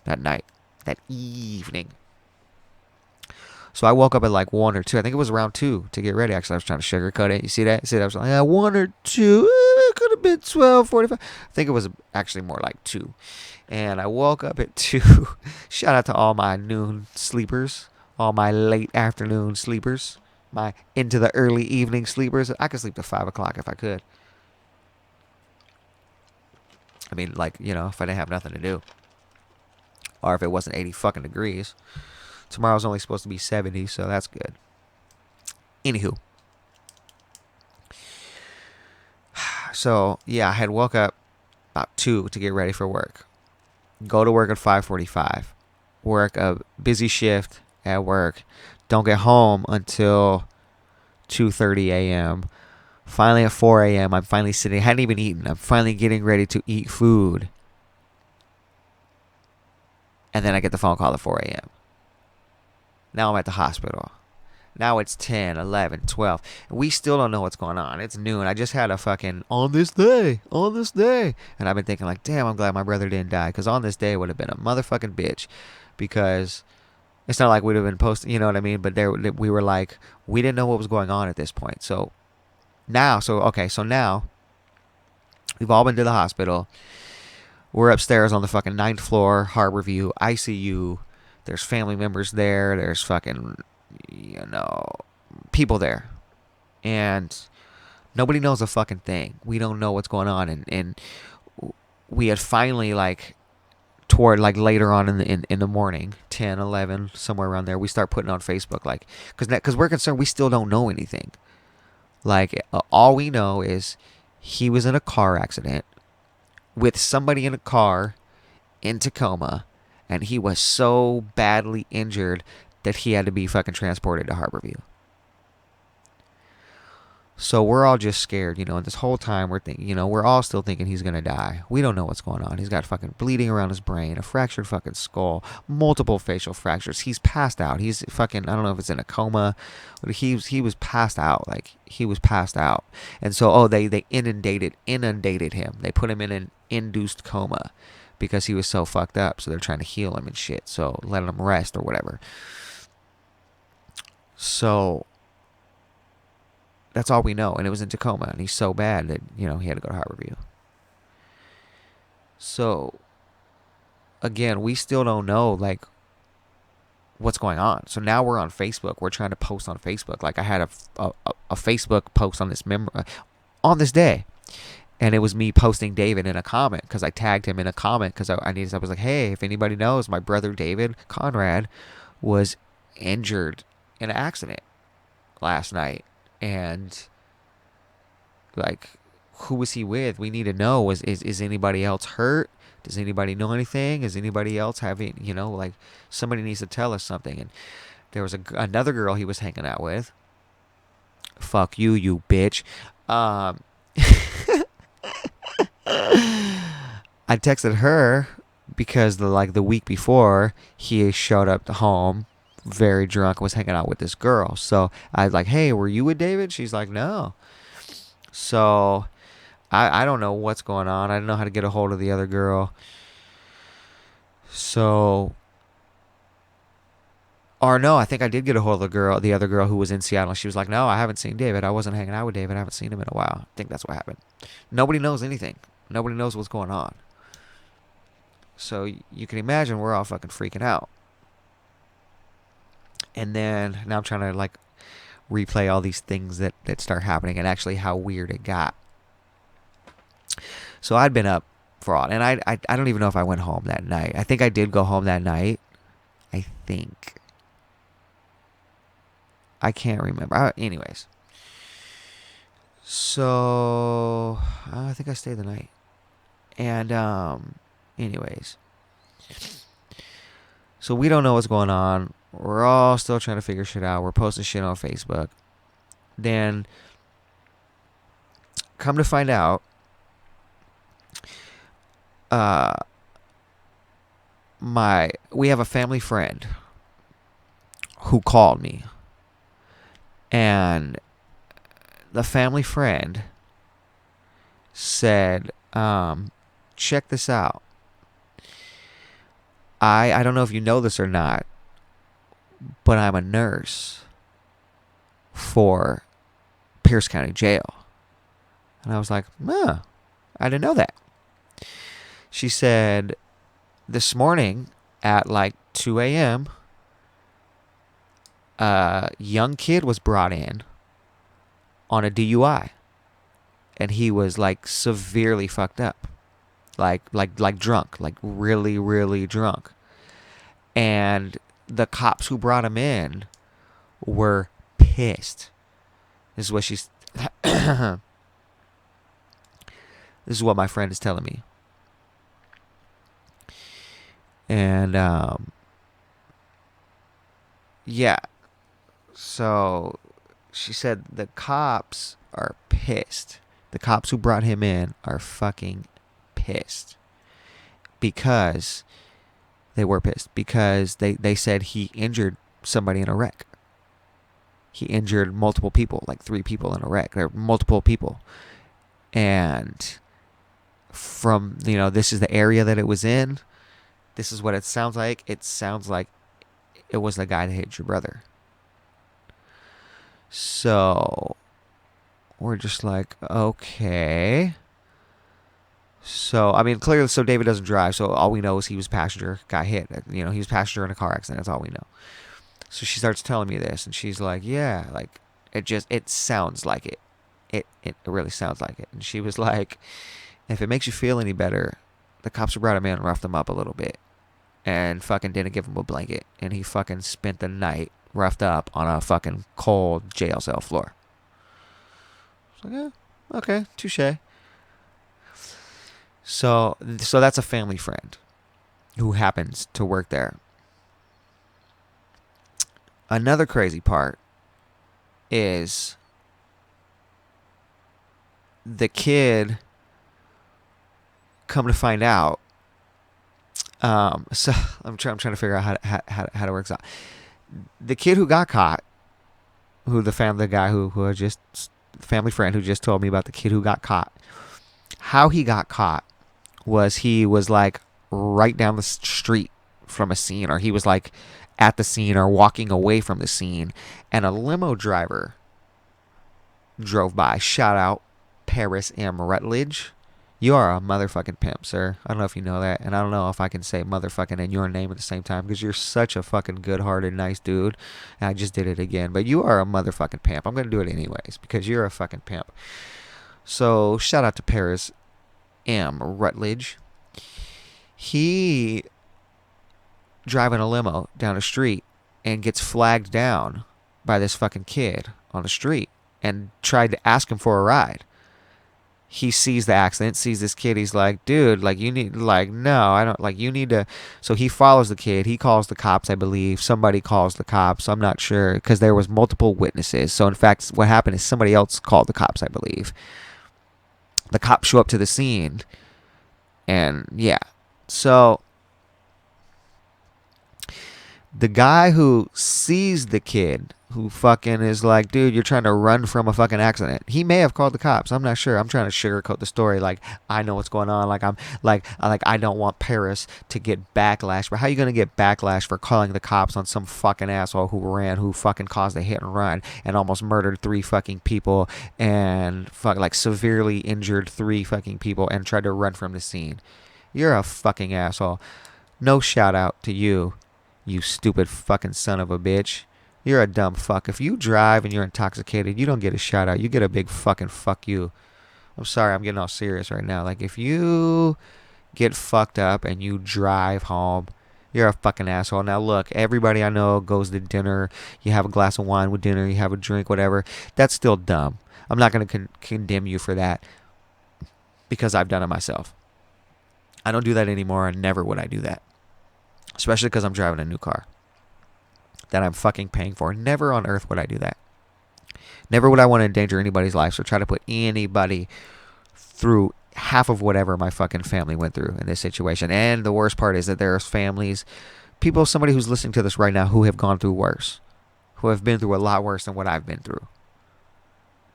that night, that evening. So I woke up at 1 or 2. I think it was around 2 to get ready. Actually, I was trying to sugarcoat it. You see that? See that? I was like, 1 or 2. It could have been 12:45. I think it was actually more like 2. And I woke up at 2. Shout out to all my noon sleepers, all my late afternoon sleepers, my into the early evening sleepers. I could sleep to 5 o'clock if I could. I mean, if I didn't have nothing to do. Or if it wasn't 80 fucking degrees. Tomorrow's only supposed to be 70, so that's good. Anywho. So, yeah, I had woke up about 2 to get ready for work. Go to work at 5:45. Work a busy shift at work. Don't get home until 2:30 a.m. Finally at 4 a.m. I'm finally sitting. I hadn't even eaten. I'm finally getting ready to eat food. And then I get the phone call at 4 a.m. Now I'm at the hospital. Now it's 10, 11, 12. We still don't know what's going on. It's noon. I just had a fucking on this day. And I've been thinking damn, I'm glad my brother didn't die. Because on this day would have been a motherfucking bitch. Because it's not like we'd have been posting, you know what I mean? But we were we didn't know what was going on at this point. So now we've all been to the hospital. We're upstairs on the fucking 9th floor, Harborview, ICU. There's family members there. There's fucking, people there. And nobody knows a fucking thing. We don't know what's going on. And we had finally, toward later on in the morning, 10, 11, somewhere around there, we start putting on Facebook, because we're concerned we still don't know anything. All we know is he was in a car accident with somebody in a car in Tacoma, and he was so badly injured that he had to be fucking transported to Harborview. So we're all just scared, and this whole time we're thinking, we're all still thinking he's going to die. We don't know what's going on. He's got fucking bleeding around his brain, a fractured fucking skull, multiple facial fractures. He's passed out. He's fucking, I don't know if it's in a coma, but he was passed out. He was passed out. And so, they inundated him. They put him in an induced coma because he was so fucked up. So they're trying to heal him and shit. So letting him rest or whatever. So that's all we know. And it was in Tacoma. And he's so bad that, he had to go to Harborview. So, again, we still don't know, what's going on. So now we're on Facebook. We're trying to post on Facebook. I had a Facebook post on this day. And it was me posting David in a comment because I tagged him in a comment because I was like, hey, if anybody knows, my brother David Conrad was injured in an accident last night. And who was he with? We need to know. Is anybody else hurt? Does anybody know anything? Is anybody else having, somebody needs to tell us something. And there was another girl he was hanging out with. Fuck you, you bitch. I texted her because the week before he showed up to home very drunk, was hanging out with this girl. So I was like, hey, were you with David? She's like, no. So I don't know what's going on. I don't know how to get a hold of the other girl. So, or no, I think I did get a hold of the other girl who was in Seattle. She was like, no, I haven't seen David. I wasn't hanging out with David. I haven't seen him in a while. I think that's what happened. Nobody knows anything. Nobody knows what's going on. So you can imagine we're all fucking freaking out. And then now I'm trying to replay all these things that start happening and actually how weird it got. So I'd been up for all, and I don't even know if I went home that night. I think I did go home that night. I think. I can't remember. Anyways. So I think I stayed the night. And anyways, so we don't know what's going on. We're all still trying to figure shit out. We're posting shit on Facebook. Then come to find out, uh we have a family friend who called me, and the family friend said, check this out. I don't know if you know this or not, but I'm a nurse for Pierce County Jail. And I was like, I didn't know that. She said, this morning at like 2 a.m., a young kid was brought in on a DUI. And he was like severely fucked up. Like drunk. Like really, really drunk. And the cops who brought him in were pissed. This is what she's... This is what my friend is telling me. And, yeah. So, she said the cops are pissed. The cops who brought him in are fucking pissed. Because... They were pissed. Because they said he injured somebody in a wreck. He injured multiple people. Like 3 people in a wreck. There were multiple people. And... From, this is the area that it was in... This is what it sounds like. It sounds like it was the guy that hit your brother. So, we're just like, okay. So, I mean, clearly, so David doesn't drive. So, all we know is he was passenger, got hit. He was passenger in a car accident. That's all we know. So, she starts telling me this. And she's like, yeah, like, it sounds like it. It really sounds like it. And she was like, if it makes you feel any better... The cops brought him in and roughed him up a little bit. And fucking didn't give him a blanket. And he fucking spent the night roughed up on a fucking cold jail cell floor. I was like, okay, touche. So that's a family friend who happens to work there. Another crazy part is the kid... Come to find out, so I'm trying to figure out how to work out. The kid who got caught, the family friend who just told me about the kid who got caught. How he got caught was he was like right down the street from a scene, or he was like at the scene or walking away from the scene, and a limo driver drove by. Shout out Paris M. Rutledge. You are a motherfucking pimp, sir. I don't know if you know that. And I don't know if I can say motherfucking and your name at the same time, because you're such a fucking good-hearted, nice dude. And I just did it again. But you are a motherfucking pimp. I'm going to do it anyways, because you're a fucking pimp. So, shout out to Paris M. Rutledge. He driving a limo down the street and gets flagged down by this fucking kid on the street and tried to ask him for a ride. He sees the accident, sees this kid. He's like, dude, like, you need, like, no, I don't, like, you need to. So he follows the kid. He calls the cops, I believe. Somebody calls the cops. I'm not sure, because there was multiple witnesses. So, in fact, what happened is somebody else called the cops, I believe. The cops show up to the scene. And, yeah. So, the guy who sees the kid, who fucking is like, dude, you're trying to run from a fucking accident. He may have called the cops. I'm not sure. I'm trying to sugarcoat the story. Like, I know what's going on. Like, I don't want Paris to get backlash. But how are you going to get backlash for calling the cops on some fucking asshole who fucking caused a hit and run and almost murdered 3 fucking people and like severely injured 3 fucking people and tried to run from the scene? You're a fucking asshole. No shout out to you, you stupid fucking son of a bitch. You're a dumb fuck. If you drive and you're intoxicated, you don't get a shout out. You get a big fucking fuck you. I'm sorry, I'm getting all serious right now. Like, if you get fucked up and you drive home, you're a fucking asshole. Now, look, everybody I know goes to dinner. You have a glass of wine with dinner. You have a drink, whatever. That's still dumb. I'm not going to condemn you for that because I've done it myself. I don't do that anymore, and never would I do that. Especially because I'm driving a new car that I'm fucking paying for. Never on earth would I do that. Never would I want to endanger anybody's life or try to put anybody through half of whatever my fucking family went through in this situation. And the worst part is that there's families, people, somebody who's listening to this right now who have gone through worse, who have been through a lot worse than what I've been through.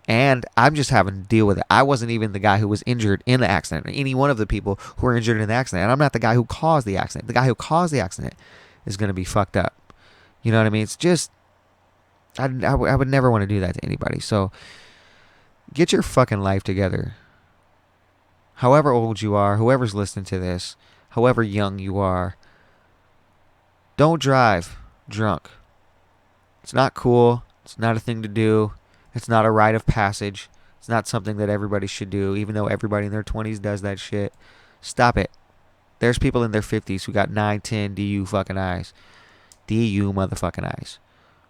And I'm just having to deal with it. I wasn't even the guy who was injured in the accident, or any one of the people who were injured in the accident. And I'm not the guy who caused the accident. The guy who caused the accident is going to be fucked up. You know what I mean? It's just, I would never want to do that to anybody. So get your fucking life together. However old you are, whoever's listening to this, however young you are, don't drive drunk. It's not cool. It's not a thing to do. It's not a rite of passage. It's not something that everybody should do, even though everybody in their 20s does that shit. Stop it. There's people in their 50s who got 9, 10 DU fucking eyes. DU motherfucking eyes.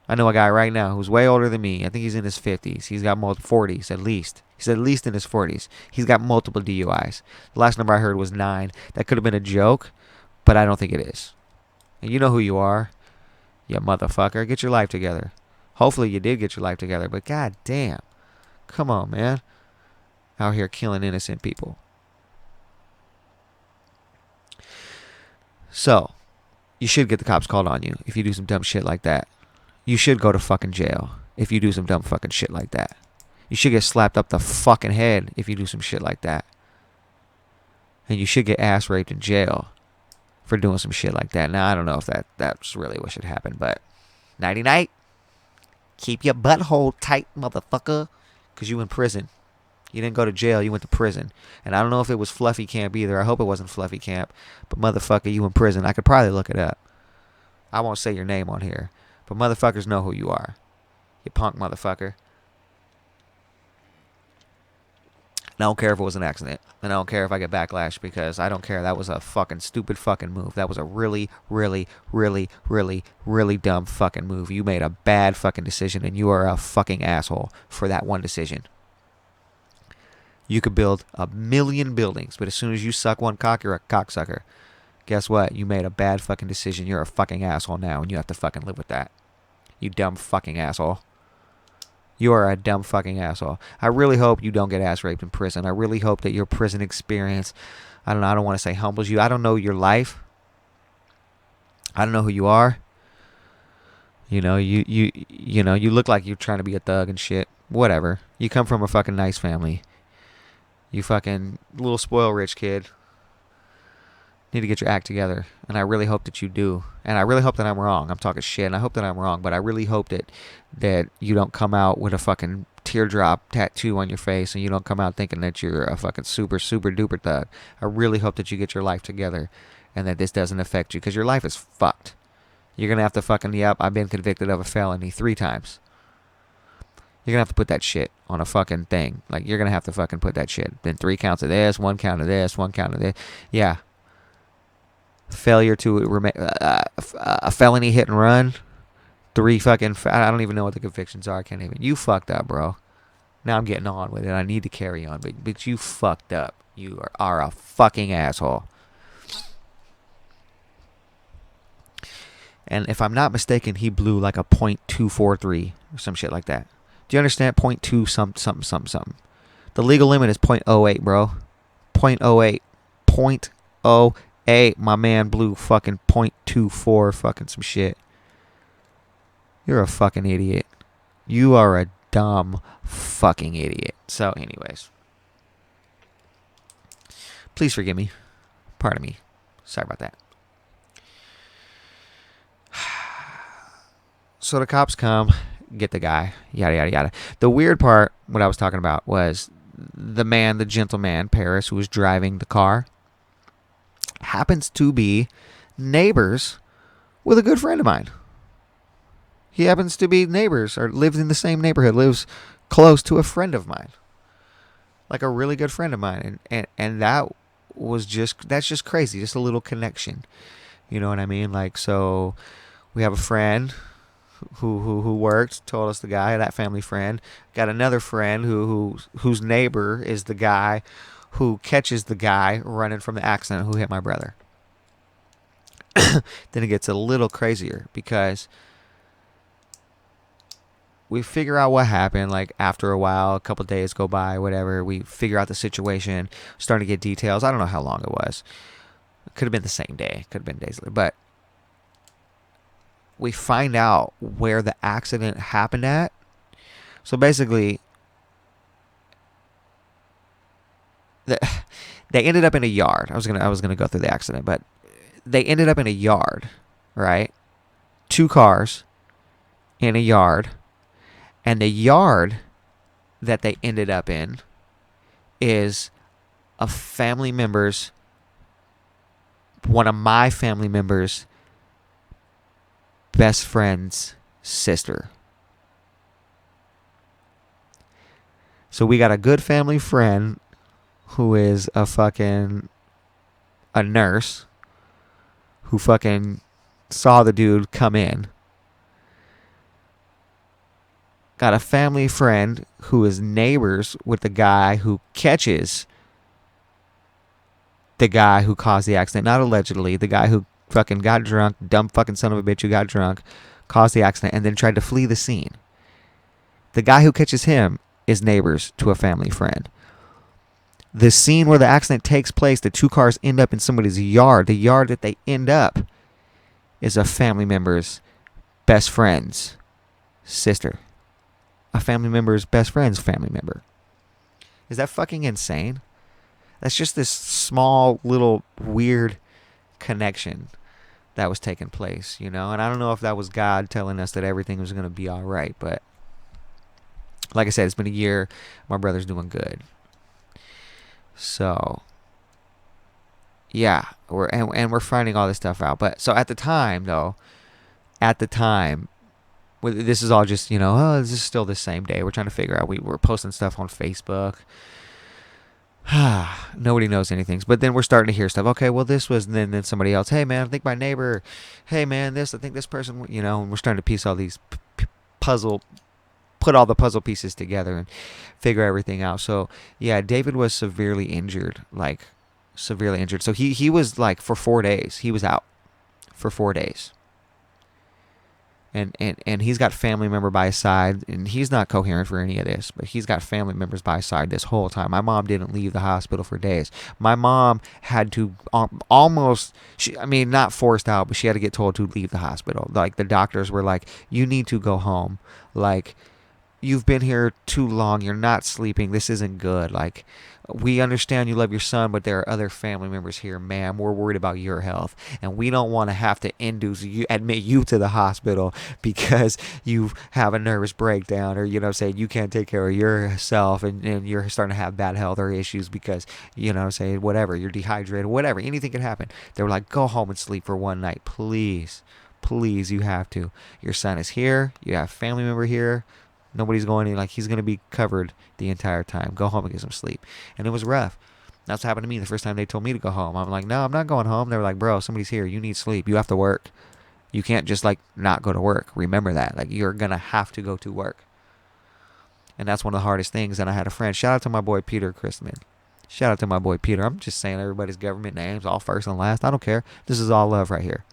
I know a guy right now who's way older than me. I think he's in his 50s. He's got multiple 40s at least. He's at least in his 40s. He's got multiple DUIs. The last number I heard was 9. That could have been a joke, but I don't think it is. And you know who you are. You motherfucker. Get your life together. Hopefully you did get your life together, but god damn. Come on, man. Out here killing innocent people. So, you should get the cops called on you if you do some dumb shit like that. You should go to fucking jail if you do some dumb fucking shit like that. You should get slapped up the fucking head if you do some shit like that. And you should get ass raped in jail for doing some shit like that. Now, I don't know if that's really what should happen, but nighty-night. Keep your butthole tight, motherfucker, because you in prison. You didn't go to jail, you went to prison. And I don't know if it was Fluffy Camp either. I hope it wasn't Fluffy Camp. But motherfucker, you in prison. I could probably look it up. I won't say your name on here. But motherfuckers know who you are. You punk motherfucker. And I don't care if it was an accident. And I don't care if I get backlash, because I don't care. That was a fucking stupid fucking move. That was a really, really, really, really, really dumb fucking move. You made a bad fucking decision, and you are a fucking asshole for that one decision. You could build 1,000,000 buildings, but as soon as you suck one cock, you're a cocksucker. Guess what? You made a bad fucking decision. You're a fucking asshole now, and you have to fucking live with that. You dumb fucking asshole. You are a dumb fucking asshole. I really hope you don't get ass raped in prison. I really hope that your prison experience, I don't know, I don't want to say humbles you. I don't know your life. I don't know who you are. You know, you know, you look like you're trying to be a thug and shit. Whatever. You come from a fucking nice family. You fucking little spoiled rich kid. Need to get your act together, and I really hope that you do. And I really hope that I'm wrong. I'm talking shit, and I hope that I'm wrong, but I really hope that you don't come out with a fucking teardrop tattoo on your face, and you don't come out thinking that you're a fucking super duper thug. I really hope that you get your life together, and that this doesn't affect you, because your life is fucked. You're gonna have to fucking, yep, I've been convicted of a felony 3 times. You're gonna have to put that shit on a fucking thing. Like, you're gonna have to fucking put that shit. Then 3 counts of this, 1 count of this, 1 count of this. Yeah. Failure to a felony hit and run, 3 fucking, I don't even know what the convictions are. I can't even. You fucked up, bro. Now I'm getting on with it. I need to carry on, but you fucked up. You are a fucking asshole. And if I'm not mistaken, he blew like a .243 or some shit like that. Do you understand? .2 something. The legal limit is .08, bro. .08. .08. My man blew fucking .24 fucking some shit. You're a fucking idiot. You are a dumb fucking idiot. So anyways. Please forgive me. Pardon me. Sorry about that. So the cops come, get the guy, yada, yada, yada. The weird part, what I was talking about, was the man, the gentleman, Paris, who was driving the car, happens to be neighbors with a good friend of mine. He happens to be neighbors, or lives in the same neighborhood, lives close to a friend of mine. Like a really good friend of mine. And that's just crazy. Just a little connection. You know what I mean? Like, so we have a friend who worked, told us the guy, that family friend, got another friend whose neighbor is the guy who catches the guy running from the accident who hit my brother. Then it gets a little crazier because we figure out what happened. Like after a while, a couple days go by, whatever. We figure out the situation, starting to get details. I don't know how long it was. It could have been the same day. Could have been days later. But we find out where the accident happened at. So basically, they ended up in a yard. I was gonna go through the accident, but they ended up in a yard, right? 2 cars in a yard. And the yard that they ended up in is a family member's, one of my family members' best friend's sister. So we got a good family friend who is a nurse who fucking saw the dude come in. Got a family friend who is neighbors with the guy who catches the guy who caused the accident. Not allegedly. The guy who fucking got drunk, dumb fucking son of a bitch who got drunk, caused the accident, and then tried to flee the scene. The guy who catches him is neighbors to a family friend. The scene where the accident takes place, the 2 cars end up in somebody's yard. The yard that they end up is a family member's best friend's sister. A family member's best friend's family member. Is that fucking insane? That's just this small little weird connection that was taking place, you know? And I don't know if that was God telling us that everything was going to be all right, but like I said, it's been a year. My brother's doing good. So yeah, we're finding all this stuff out. But so at the time, this is all just, you know, oh, this is still the same day. We're trying to figure out. We were posting stuff on Facebook. Nobody knows anything. But then we're starting to hear stuff. Okay, well, this was, and then somebody else. Hey, man, I think my neighbor. Hey, man, I think this person, you know, and we're starting to piece all these put all the puzzle pieces together and figure everything out. So, yeah, David was severely injured. So he was like, for 4 days, he was out for 4 days. And he's got family member by his side, and he's not coherent for any of this, but he's got family members by his side this whole time. My mom didn't leave the hospital for days. My mom had to not forced out, but she had to get told to leave the hospital. Like the doctors were like, you need to go home. Like, you've been here too long. You're not sleeping. This isn't good. Like, we understand you love your son, but there are other family members here, ma'am. We're worried about your health, and we don't want to have to admit you to the hospital because you have a nervous breakdown, or, you know what I'm saying, you can't take care of yourself, and you're starting to have bad health or issues because, you know what I'm saying, whatever, you're dehydrated, whatever, anything can happen. They were like, go home and sleep for one night, please. Please, you have to. Your son is here. You have a family member here. Nobody's going in. Like, he's going to be covered the entire time. Go home and get some sleep. And it was rough. That's what happened to me the first time they told me to go home. I'm like, no, I'm not going home. They were like, bro, somebody's here. You need sleep. You have to work. You can't just, like, not go to work. Remember that. Like, you're going to have to go to work. And that's one of the hardest things. And I had a friend. Shout out to my boy Peter Christman. Shout out to my boy Peter. I'm just saying everybody's government names, all first and last. I don't care. This is all love right here.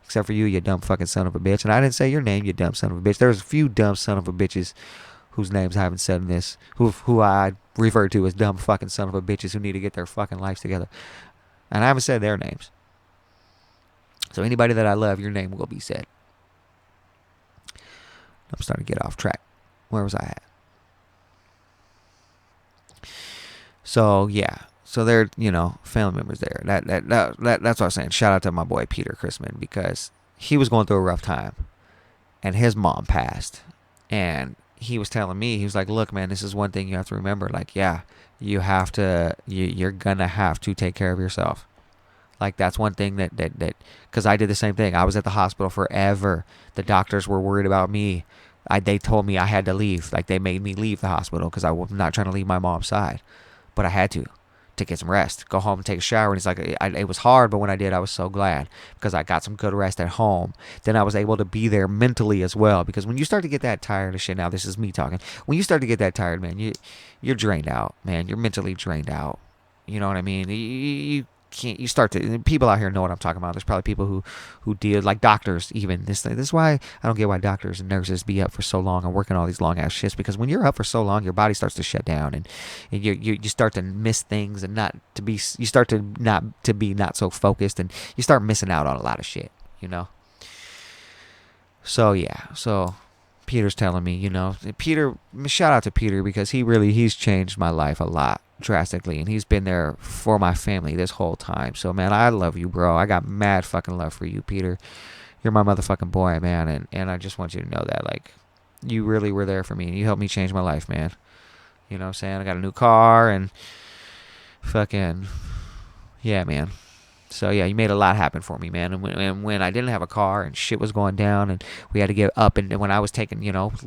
Except for you dumb fucking son of a bitch. And I didn't say your name, you dumb son of a bitch. There's a few dumb son of a bitches whose names I haven't said in this, who I refer to as dumb fucking son of a bitches who need to get their fucking lives together. And I haven't said their names. So anybody that I love, your name will be said. I'm starting to get off track. Where was I at? So, yeah. So they're, you know, family members there. That's what I was saying. Shout out to my boy Peter Christman, because he was going through a rough time, and his mom passed. And he was telling me, he was like, look, man, this is one thing you have to remember. Like, yeah, you're gonna have to take care of yourself. Like, that's one thing that because I did the same thing. I was at the hospital forever. The doctors were worried about me. They told me I had to leave. Like, they made me leave the hospital because I was not trying to leave my mom's side, but I had to get some rest, go home and take a shower. And he's like, it was hard, but when I did, I was so glad because I got some good rest at home. Then I was able to be there mentally as well, because when you start to get that tired of shit, now this is me talking, when you start to get that tired, man, you're drained out, man. You're mentally drained out. You know what I mean? You can't. You start to people out here know what I'm talking about. There's probably people who deal like doctors even. This is why I don't get why doctors and nurses be up for so long and working all these long ass shifts because when you're up for so long, your body starts to shut down and you start to miss things and not to be you start to not so focused and you start missing out on a lot of shit. You know. So yeah, so Peter's telling me, Peter, shout out to Peter because he's changed my life a lot drastically and he's been there for my family this whole time. So man, I love you, bro. I got mad fucking love for you, Peter. You're my motherfucking boy, man, and I just want you to know that like you really were there for me and you helped me change my life, man. You know what I'm saying? I got a new car and fucking yeah, man. So yeah, you made a lot happen for me, man. And when I didn't have a car and shit was going down and we had to get up and when I was taking,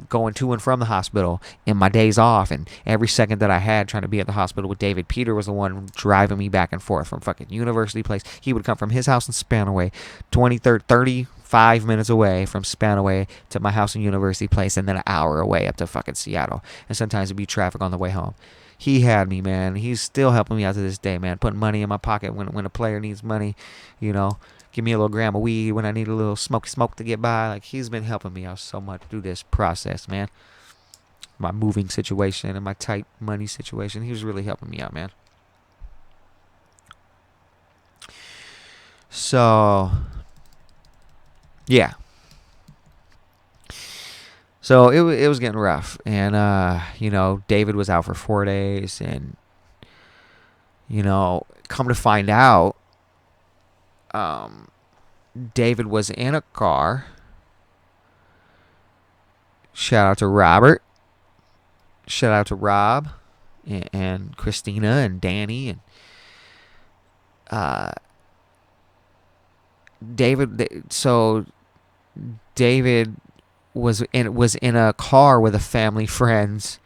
going to and from the hospital in my days off and every second that I had trying to be at the hospital with David, Peter was the one driving me back and forth from fucking University Place. He would come from his house in Spanaway, 35 minutes away from Spanaway to my house in University Place and then an hour away up to fucking Seattle. And sometimes it'd be traffic on the way home. He had me, man. He's still helping me out to this day, man. Putting money in my pocket when a player needs money, Give me a little gram of weed when I need a little smoke to get by. Like, he's been helping me out so much through this process, man. My moving situation and my tight money situation. He was really helping me out, man. So, yeah. So it was getting rough, and David was out for 4 days, and come to find out, David was in a car. Shout out to Robert. Shout out to Rob, and Christina and Danny and David. So David was in a car with a family friends,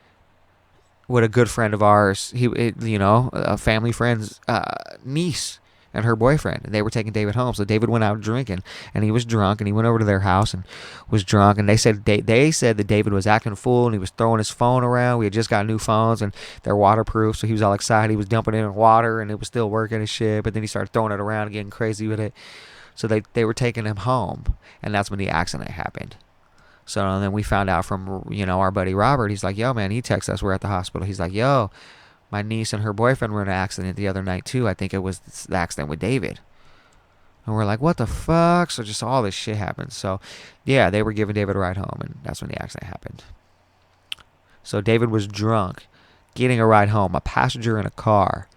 with a good friend of ours. A family friend's niece and her boyfriend. And they were taking David home. So David went out drinking, and he was drunk, and he went over to their house and was drunk. And they said that David was acting a fool and he was throwing his phone around. We had just got new phones and they're waterproof, so he was all excited. He was dumping it in water and it was still working and shit. But then he started throwing it around and getting crazy with it. So they were taking him home, and that's when the accident happened. So then we found out from, our buddy Robert. He's like, yo, man, he texted us. We're at the hospital. He's like, yo, my niece and her boyfriend were in an accident the other night, too. I think it was the accident with David. And we're like, what the fuck? So just all this shit happened. So, yeah, they were giving David a ride home, and that's when the accident happened. So David was drunk, getting a ride home, a passenger in a car,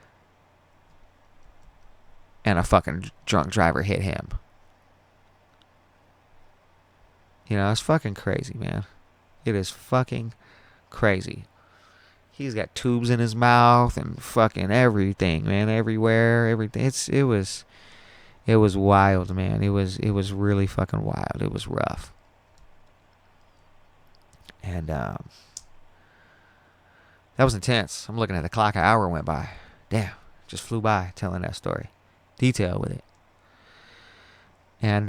and a fucking drunk driver hit him. It's fucking crazy, man. It is fucking crazy. He's got tubes in his mouth and fucking everything, man. Everywhere, everything. It was wild, man. It was really fucking wild. It was rough. And that was intense. I'm looking at the clock. An hour went by. Damn, just flew by telling that story. Detail with it. And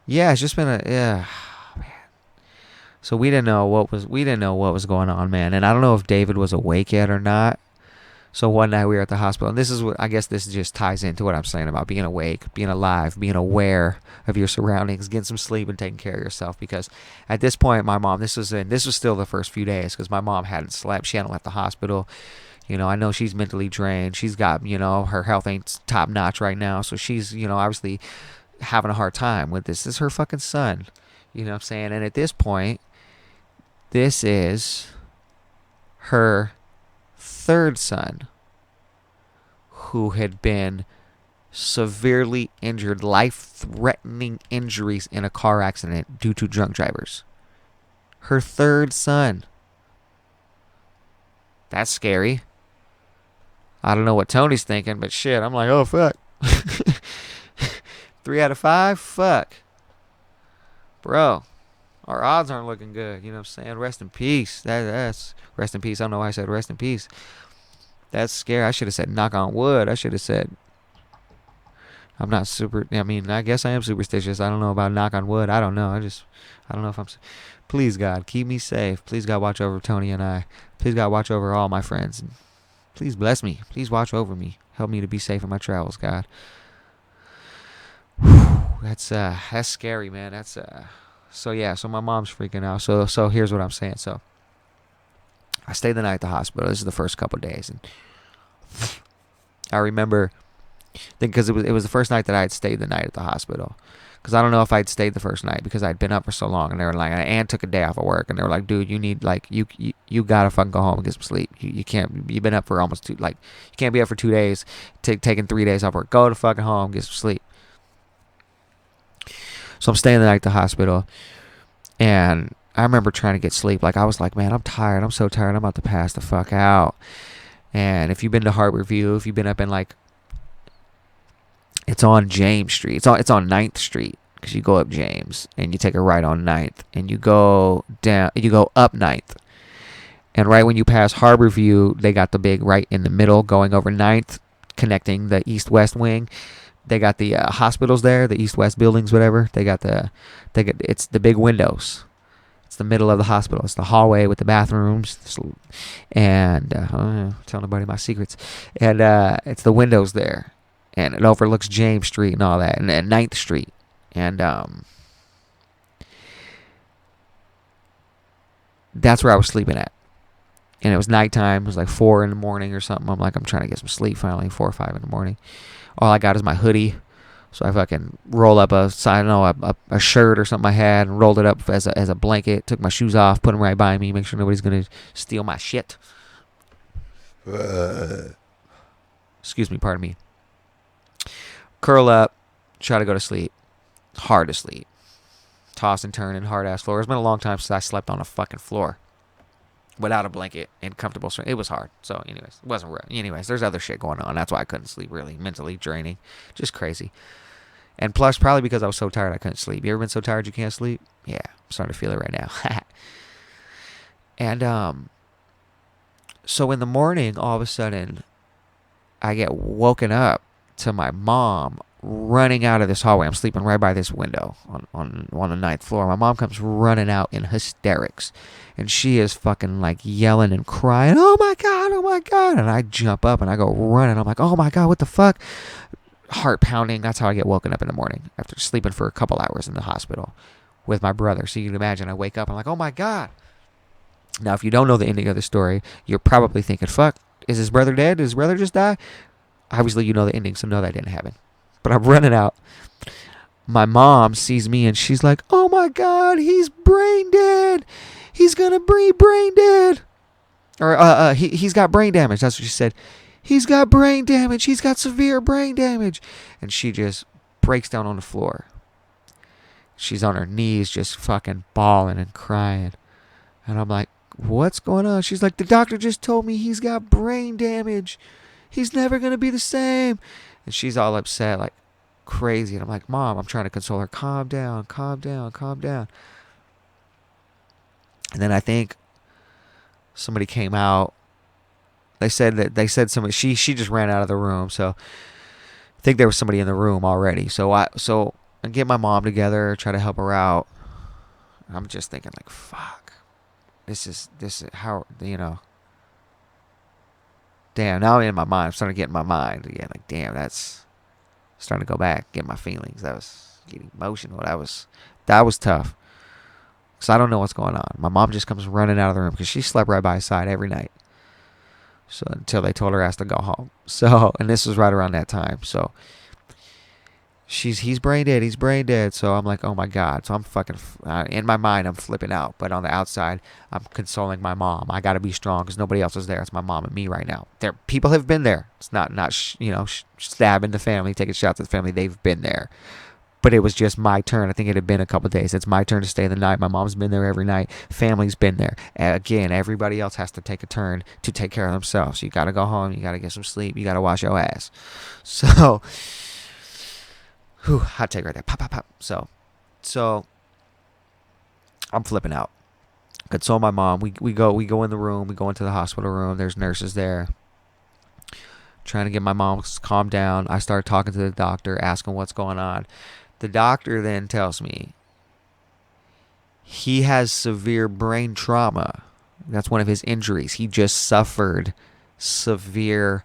yeah, it's just been man. So we didn't know what was going on, man. And I don't know if David was awake yet or not. So one night we were at the hospital, and this just ties into what I'm saying about being awake, being alive, being aware of your surroundings, getting some sleep, and taking care of yourself. Because at this point, my mom, this was still the first few days, because my mom hadn't slept, she hadn't left the hospital. I know she's mentally drained. She's got, her health ain't top notch right now, so she's, obviously having a hard time with this. This is her fucking son. You know what I'm saying? And at this point, this is her third son who had been severely injured, life-threatening injuries in a car accident due to drunk drivers. Her third son. That's scary. I don't know what Tony's thinking, but shit, I'm like, oh, fuck. 3 out of 5? Fuck. Bro, our odds aren't looking good. You know what I'm saying? Rest in peace. That's rest in peace. I don't know why I said rest in peace. That's scary. I should have said knock on wood. I should have said I'm not super. I mean, I guess I am superstitious. I don't know about knock on wood. I don't know. I don't know if I'm. Please, God, keep me safe. Please, God, watch over Tony and I. Please, God, watch over all my friends. And Please bless me. Please watch over me. Help me to be safe in my travels, God. That's scary, man. So yeah, so my mom's freaking out. So here's what I'm saying. So I stayed the night at the hospital. This is the first couple of days, and I remember because it was the first night that I had stayed the night at the hospital. Because I don't know if I'd stayed the first night because I'd been up for so long, and they were like, and took a day off of work, and they were like, dude, you need like you gotta fucking go home and get some sleep. You can't. You've been up for almost you can't be up for 2 days, taking 3 days off work. Go to fucking home, get some sleep. So I'm staying the night at the hospital, and I remember trying to get sleep. Like I was like, man, I'm tired. I'm so tired. I'm about to pass the fuck out. And if you've been to Harborview, if you've been up in like, it's on James Street. It's on 9th Street because you go up James and you take a right on 9th and you go down. You go up 9th, and right when you pass Harborview, they got the big right in the middle going over 9th, connecting the east-west wing. They got the hospitals there, the east-west buildings, whatever. It's the big windows. It's the middle of the hospital. It's the hallway with the bathrooms, and tell nobody my secrets. And it's the windows there, and it overlooks James Street and all that, and 9th Street, and that's where I was sleeping at. And it was nighttime. It was like 4 in the morning or something. I'm like, I'm trying to get some sleep finally. 4 or 5 in the morning. All I got is my hoodie. So I fucking roll up a shirt or something I had and rolled it up as a blanket. Took my shoes off, put them right by me, make sure nobody's going to steal my shit. Excuse me, pardon me. Curl up, try to go to sleep. Hard to sleep. Toss and turn in hard-ass floor. It's been a long time since I slept on a fucking floor without a blanket and comfortable. It was hard. So anyways, it wasn't real. Anyways, there's other shit going on. That's why I couldn't sleep, really. Mentally draining. Just crazy. And plus, probably because I was so tired I couldn't sleep. You ever been so tired you can't sleep? Yeah, I'm starting to feel it right now. And so in the morning, all of a sudden, I get woken up to my mom running out of this hallway. I'm sleeping right by this window on the 9th floor. My mom comes running out in hysterics, and she is fucking like yelling and crying, oh my God, oh my God. And I jump up and I go running. I'm like, oh my God, what the fuck? Heart pounding. That's how I get woken up in the morning after sleeping for a couple hours in the hospital with my brother. So you can imagine, I wake up, I'm like, oh my God. Now, if you don't know the ending of the story, you're probably thinking, fuck, is his brother dead? Did his brother just die? Obviously, you know the ending, so no, that didn't happen. But I'm running out. My mom sees me and she's like, oh my God, he's brain dead. He's going to be brain dead. Or he's got brain damage. That's what she said. He's got brain damage. He's got severe brain damage. And she just breaks down on the floor. She's on her knees just fucking bawling and crying. And I'm like, what's going on? She's like, the doctor just told me he's got brain damage. He's never going to be the same. And she's all upset, like crazy. And I'm like, Mom, I'm trying to console her. Calm down, calm down, calm down. And then I think somebody came out. They said somebody, she just ran out of the room. So I think there was somebody in the room already. So I get my mom together, try to help her out. I'm just thinking like, fuck. This is how, damn, now I'm in my mind. I'm starting to get in my mind again. Like, damn, that's starting to go back, get my feelings. That was getting emotional. That was tough. Because I don't know what's going on. My mom just comes running out of the room because she slept right by his side every night. So until they told her ass to go home. So, and this was right around that time. So he's brain dead. So I'm like, oh my God. So I'm fucking, in my mind, I'm flipping out. But on the outside, I'm consoling my mom. I got to be strong because nobody else is there. It's my mom and me right now. People have been there. It's not stabbing the family, taking shots at the family. They've been there. But it was just my turn. I think it had been a couple of days. It's my turn to stay the night. My mom's been there every night. Family's been there. Again, everybody else has to take a turn to take care of themselves. You got to go home. You got to get some sleep. You got to wash your ass. So, hot take right there. Pop, pop, pop. So I'm flipping out. Console my mom. We go in the room. We go into the hospital room. There's nurses there. Trying to get my mom calm down. I start talking to the doctor, asking what's going on. The doctor then tells me he has severe brain trauma. That's one of his injuries. He just suffered severe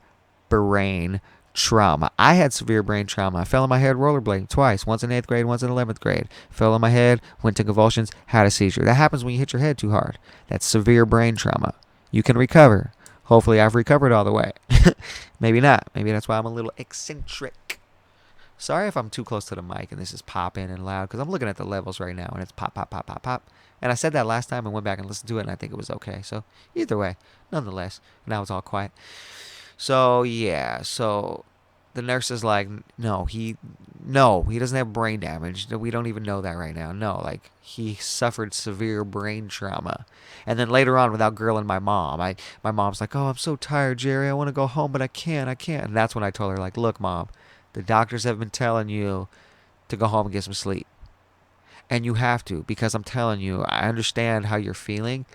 brain trauma. I had severe brain trauma. I fell on my head rollerblading twice, once in 8th grade, once in 11th grade. Fell on my head, went to convulsions, had a seizure. That happens when you hit your head too hard. That's severe brain trauma. You can recover. Hopefully I've recovered all the way. Maybe not. Maybe that's why I'm a little eccentric. Sorry if I'm too close to the mic and this is popping and loud, because I'm looking at the levels right now and it's pop, pop, pop, pop, pop. And I said that last time and went back and listened to it and I think it was okay. So either way, nonetheless, now it's all quiet. So yeah, so the nurse is like, no, he doesn't have brain damage. We don't even know that right now. No, like he suffered severe brain trauma. And then later on, without grilling my mom, my mom's like, oh, I'm so tired, Jerry. I want to go home, but I can't. And that's when I told her, like, look, mom, the doctors have been telling you to go home and get some sleep. And you have to, because I'm telling you, I understand how you're feeling,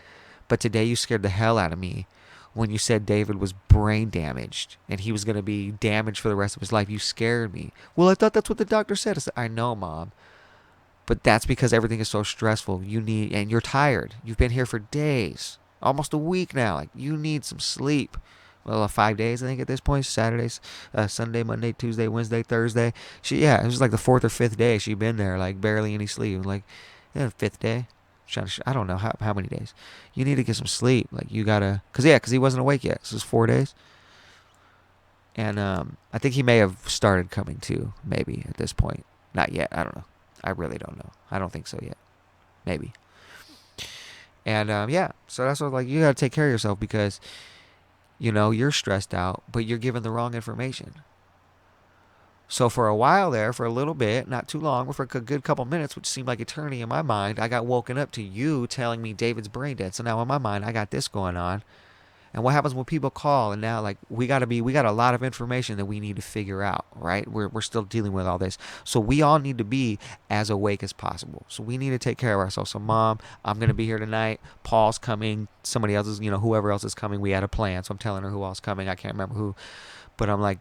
but today you scared the hell out of me when you said David was brain damaged and he was going to be damaged for the rest of his life. You scared me. Well, I thought that's what the doctor said. I said, I know, Mom. But that's because everything is so stressful. And you're tired. You've been here for days, almost a week now. Like, you need some sleep. Well, 5 days, I think, at this point. Saturdays, Sunday, Monday, Tuesday, Wednesday, Thursday. It was like the 4th or 5th day she'd been there, like, barely any sleep. Like, 5th day. I don't know how many days. You need to get some sleep. Like, you gotta, because he wasn't awake yet. So it was 4 days. And I think he may have started coming to, maybe, at this point. Not yet. I don't know. I really don't know. I don't think so yet. Maybe. And so that's what, like, you gotta take care of yourself because, you're stressed out, but you're given the wrong information. So for a while there, for a little bit, not too long, but for a good couple minutes, which seemed like eternity in my mind, I got woken up to you telling me David's brain dead. So now in my mind, I got this going on. And what happens when people call and now, like, we got a lot of information that we need to figure out, right? We're still dealing with all this. So we all need to be as awake as possible. So we need to take care of ourselves. So Mom, I'm going to be here tonight. Paul's coming. Somebody else is, whoever else is coming. We had a plan. So I'm telling her who else is coming. I can't remember who. But I'm like,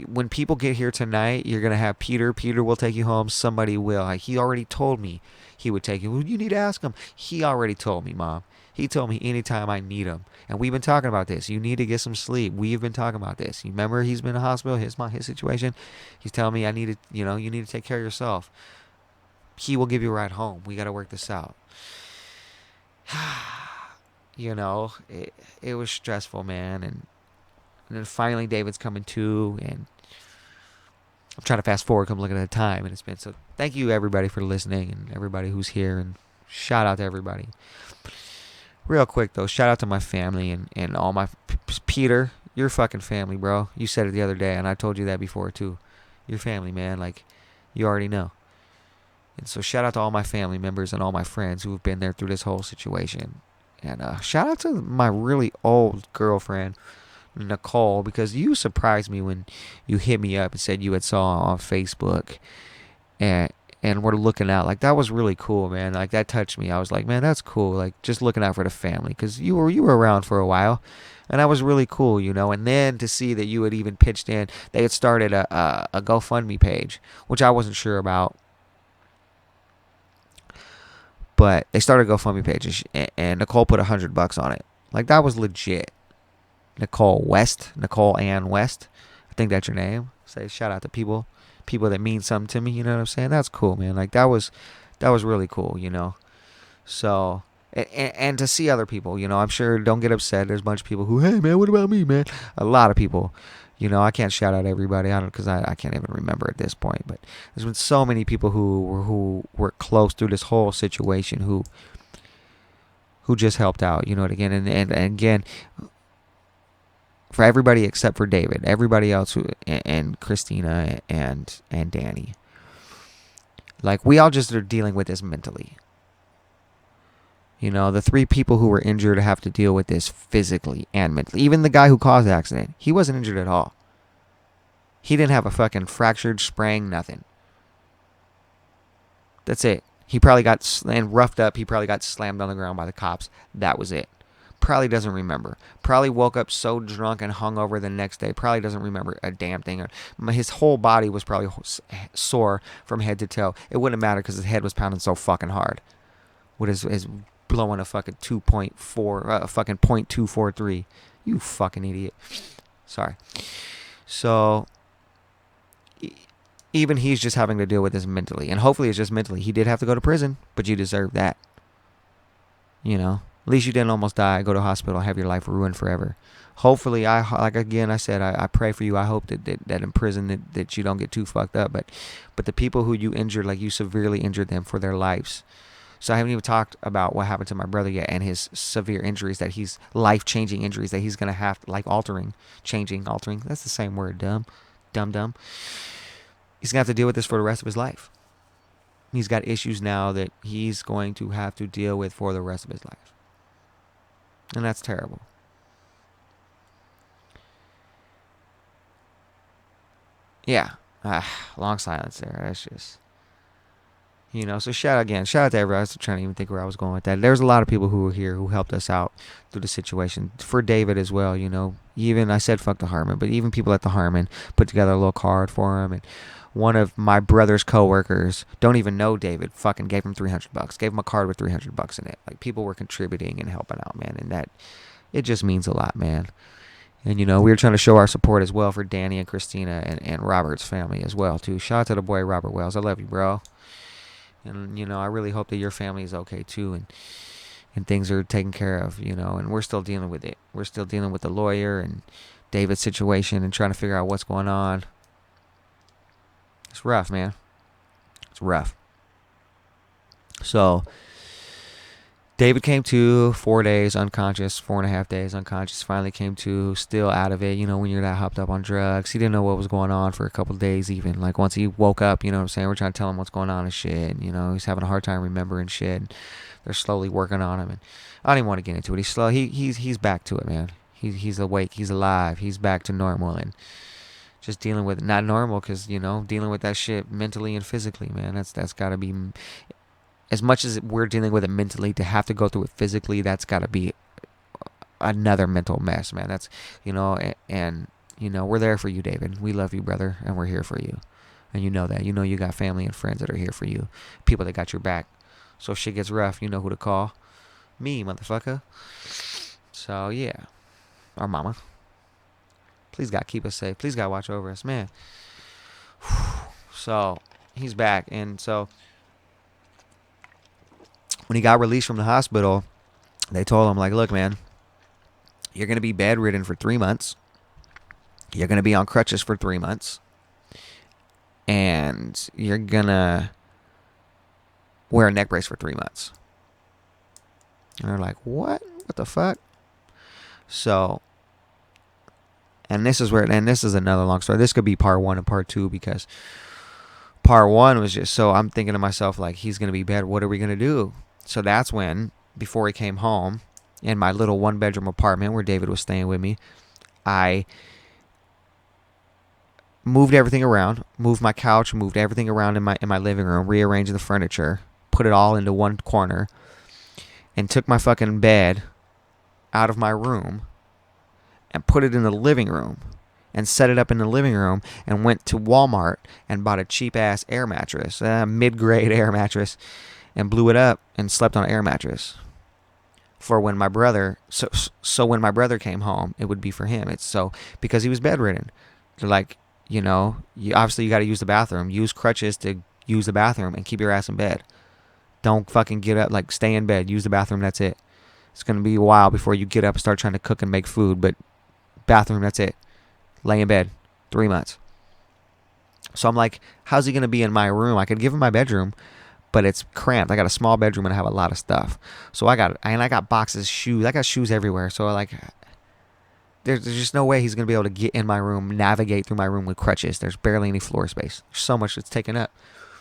when people get here tonight, you're going to have Peter. Peter will take you home. Somebody will. Like, he already told me he would take you. Well, you need to ask him. He already told me, Mom. He told me anytime I need him. And we've been talking about this. You need to get some sleep. We've been talking about this. You remember he's been in the hospital, his situation? He's telling me you need to take care of yourself. He will give you a ride home. We got to work this out. It was stressful, man. And then finally David's coming to, and I'm trying to fast forward. I'm looking at the time, and it's been so. Thank you everybody for listening, and everybody who's here, and shout out to everybody. Real quick though, shout out to my family and all my Peter. You're fucking family, bro. You said it the other day, and I told you that before too. You're family, man. Like, you already know. And so shout out to all my family members and all my friends who have been there through this whole situation. And shout out to my really old girlfriend, Nicole, because you surprised me when you hit me up and said you had saw on Facebook and we're looking out. Like, that was really cool, man. Like, that touched me. I was like, man, that's cool. Like, just looking out for the family, because you were around for a while, and that was really cool, and then to see that you had even pitched in. They had started a GoFundMe page, which I wasn't sure about, but they started a GoFundMe page, and Nicole put $100 on it. Like, that was legit. Nicole Ann West, I think that's your name. Say shout out to people that mean something to me, you know what I'm saying? That's cool, man. Like, that was really cool, So, and to see other people, I'm sure, don't get upset. There's a bunch of people who, hey man, what about me, man? A lot of people, I can't shout out everybody. Because I can't even remember at this point. But there's been so many people who were close through this whole situation who just helped out, again and again. For everybody except for David, everybody else and Christina and Danny, like, we all just are dealing with this mentally. The 3 people who were injured have to deal with this physically and mentally. Even the guy who caused the accident, he wasn't injured at all. He didn't have a fucking fractured, sprang, nothing. That's it. He probably got roughed up. He probably got slammed on the ground by the cops. That was it. Probably doesn't remember. Probably woke up so drunk and hungover the next day. Probably doesn't remember a damn thing. His whole body was probably sore from head to toe. It wouldn't matter because his head was pounding so fucking hard. With his blowing a fucking 2.4, fucking .243. You fucking idiot. Sorry. So even he's just having to deal with this mentally, and hopefully it's just mentally. He did have to go to prison, but you deserve that. You know, at least you didn't almost die, go to hospital, have your life ruined forever. Hopefully, I said, I pray for you. I hope that in prison that you don't get too fucked up. But the people who you injured, like you severely injured them for their lives. So I haven't even talked about what happened to my brother yet and his severe injuries that he's life-changing injuries that he's gonna have, life-altering, altering. That's the same word, dumb. He's gonna have to deal with this for the rest of his life. He's got issues now that he's going to have to deal with for the rest of his life. And that's terrible. Yeah. Long silence there. That's just, so shout out to everybody. I was trying to even think where I was going with that. There's a lot of people who were here who helped us out through the situation. For David as well, even, I said fuck the Harmon, but even people at the Harmon put together a little card for him. And one of my brother's coworkers, don't even know David, fucking gave him $300. Gave him a card with $300 in it. Like, people were contributing and helping out, man. And that, it just means a lot, man. And, we were trying to show our support as well for Danny and Christina and Robert's family as well, too. Shout out to the boy, Robert Wells. I love you, bro. And, I really hope that your family is okay, too. And things are taken care of, and we're still dealing with it. We're still dealing with the lawyer and David's situation and trying to figure out what's going on. It's rough, man. It's rough. So, David came to 4 days unconscious, 4.5 days unconscious, finally came to, still out of it, when you're that hopped up on drugs. He didn't know what was going on for a couple of days even. Like, once he woke up, you know what I'm saying, we're trying to tell him what's going on and shit. And, he's having a hard time remembering shit. And they're slowly working on him. And I don't even want to get into it. He's back to it, man. He's awake. He's alive. He's back to normal. And just dealing with, not normal because, dealing with that shit mentally and physically, man. That's got to be, as much as we're dealing with it mentally, to have to go through it physically, that's got to be another mental mess, man. That's, and we're there for you, David. We love you, brother, and we're here for you. And you know that. You got family and friends that are here for you. People that got your back. So if shit gets rough, you know who to call. Me, motherfucker. So, yeah. Our mama. Please, God, keep us safe. Please, God, watch over us, man. So, he's back. And so, when he got released from the hospital, they told him, like, look, man, you're going to be bedridden for 3 months. You're going to be on crutches for 3 months. And you're going to wear a neck brace for 3 months. And they're like, what? What the fuck? So, and this is another long story. This could be part 1 and part 2, because part 1 was just, so I'm thinking to myself, like, he's going to be bad. What are we going to do? So that's when, before he came home, in my little 1-bedroom apartment where David was staying with me, I moved everything around, moved my couch, moved everything around in my living room, rearranged the furniture, put it all into one corner, and took my fucking bed out of my room and put it in the living room and set it up in the living room and went to Walmart and bought a cheap-ass air mattress, a mid-grade air mattress, and blew it up and slept on an air mattress for when my brother, so when my brother came home, it would be for him. It's so, because he was bedridden. They're like, obviously you got to use the bathroom. Use crutches to use the bathroom and keep your ass in bed. Don't fucking get up, like, stay in bed, use the bathroom, that's it. It's going to be a while before you get up and start trying to cook and make food, but bathroom, that's it. Lay in bed. 3 months. So I'm like, how's he going to be in my room? I could give him my bedroom, but it's cramped. I got a small bedroom and I have a lot of stuff. So I got boxes, shoes. I got shoes everywhere. So, like, there's just no way he's going to be able to get in my room, navigate through my room with crutches. There's barely any floor space. There's so much that's taken up.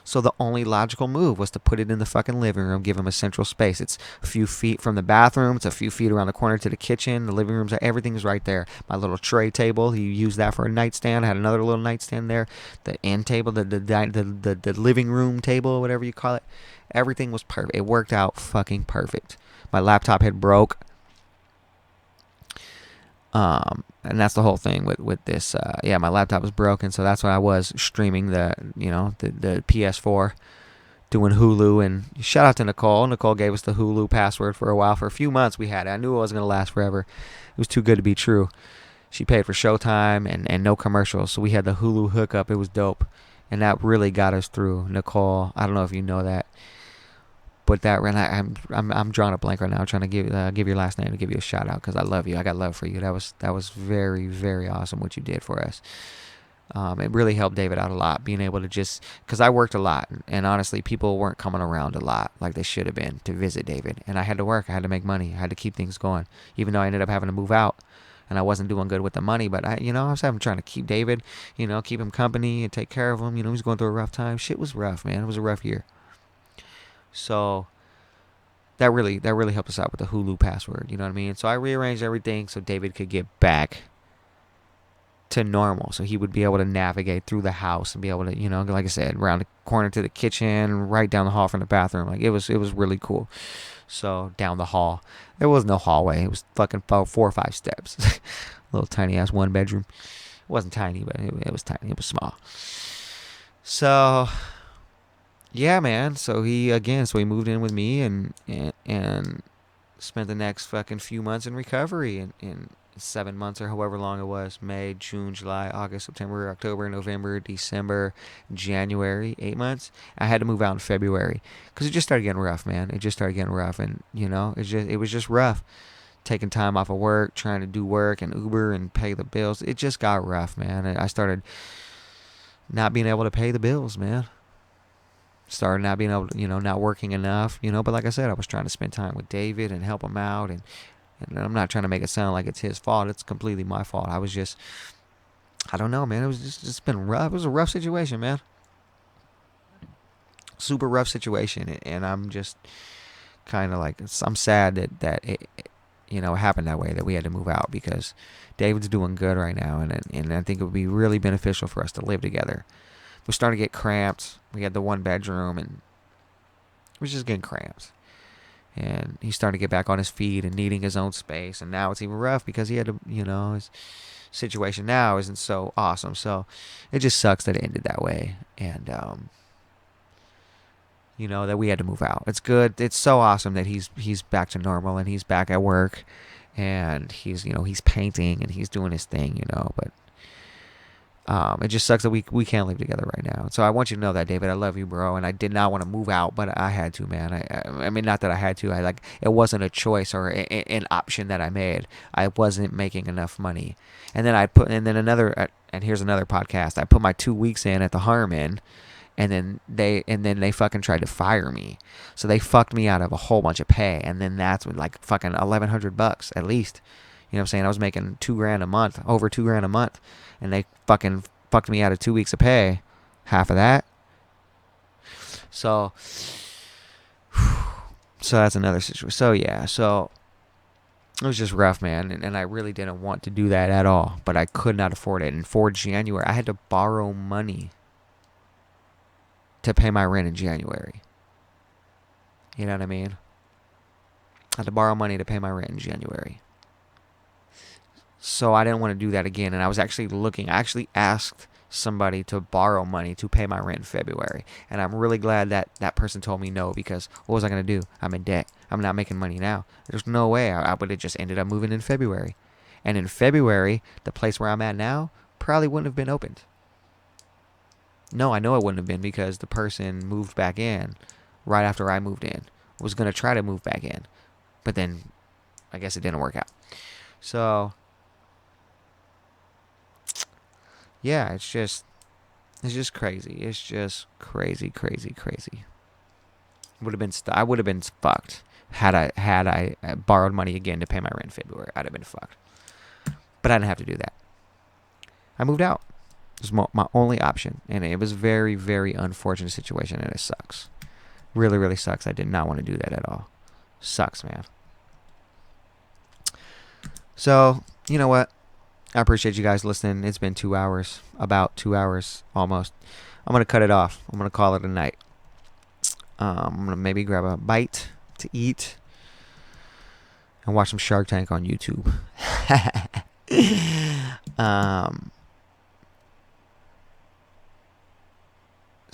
So the only logical move was to put it in the fucking living room, give him a central space. It's a few feet from the bathroom. It's a few feet around the corner to the kitchen. The living room's, everything's right there. My little tray table, he used that for a nightstand. I had another little nightstand there. The end table, the living room table, whatever you call it. Everything was perfect. It worked out fucking perfect. My laptop had broke. And that's the whole thing with this. My laptop was broken, so that's why I was streaming the PS4 doing Hulu. And shout out to Nicole. Nicole gave us the Hulu password for a while. For a few months we had it. I knew it wasn't going to last forever. It was too good to be true. She paid for Showtime and no commercials. So we had the Hulu hookup. It was dope. And that really got us through. Nicole, I don't know if you know that. But that, and I'm drawing a blank right now. I'm trying to give your last name to give you a shout out because I love you. I got love for you. That was very, very awesome what you did for us. It really helped David out a lot, being able to just, because I worked a lot, and honestly, people weren't coming around a lot like they should have been to visit David. And I had to work. I had to make money. I had to keep things going, even though I ended up having to move out. And I wasn't doing good with the money, but I was trying to keep David, keep him company and take care of him. He was going through a rough time. Shit was rough, man. It was a rough year. So that really helped us out with the Hulu password. You know what I mean? So I rearranged everything so David could get back to normal. So he would be able to navigate through the house and be able to, like I said, around the corner to the kitchen, right down the hall from the bathroom. Like it was really cool. So down the hall, there was no hallway. It was fucking 4 or 5 steps. Little tiny ass 1 bedroom. It wasn't tiny, but it was tiny. It was small. So yeah, man. So he moved in with me and spent the next fucking few months in recovery in 7 months or however long it was. May, June, July, August, September, October, November, December, January, 8 months. I had to move out in February because it just started getting rough, man. It just started getting rough, and it was just rough. Taking time off of work, trying to do work and Uber and pay the bills. It just got rough, man. I started not being able to pay the bills, man. Started not being able to, not working enough, but like I said, I was trying to spend time with David and help him out, and I'm not trying to make it sound like it's his fault. It's completely my fault. I was just, I don't know, man. It was just been rough. It was a rough situation, man. Super rough situation, and I'm just kind of like, I'm sad that it happened that way, that we had to move out, because David's doing good right now, and I think it would be really beneficial for us to live together. We started to get cramped. We had the 1 bedroom, and it was just getting cramped. And he started to get back on his feet and needing his own space. And now it's even rough because he had to, his situation now isn't so awesome. So it just sucks that it ended that way. And, that we had to move out. It's good. It's so awesome that he's back to normal and he's back at work. And he's painting and he's doing his thing, but it just sucks that we can't live together right now. So I want you to know that, David. I love you, bro. And I did not want to move out, but I had to, man. I mean, not that I had to. It wasn't a choice or an option that I made. I wasn't making enough money. And then and here's another podcast. I put my 2 weeks in at the Harmon, and then they fucking tried to fire me. So they fucked me out of a whole bunch of pay. And then that's when, like, fucking $1,100 at least. You know what I'm saying? I was making $2,000 a month, over $2,000 a month, and they fucking fucked me out of 2 weeks of pay, half of that. So that's another situation. So yeah, so it was just rough, man, and I really didn't want to do that at all, but I could not afford it. And for January, I had to borrow money to pay my rent in January. You know what I mean? I had to borrow money to pay my rent in January. So I didn't want to do that again. And I was actually I actually asked somebody to borrow money to pay my rent in February. And I'm really glad that that person told me no, because what was I going to do? I'm in debt. I'm not making money now. There's no way. I would have just ended up moving in February. And in February, the place where I'm at now probably wouldn't have been opened. No, I know it wouldn't have been, because the person moved back in right after I moved in. Was going to try to move back in. But then I guess it didn't work out. So yeah, it's just crazy. It's just crazy. I would have been fucked had I borrowed money again to pay my rent in February. I'd have been fucked. But I didn't have to do that. I moved out. It was my only option, and it was very, very unfortunate situation, and it sucks. Really, really sucks. I did not want to do that at all. Sucks, man. So, you know what? I appreciate you guys listening. It's been 2 hours, about 2 hours almost. I'm going to cut it off. I'm going to call it a night. I'm going to maybe grab a bite to eat and watch some Shark Tank on YouTube.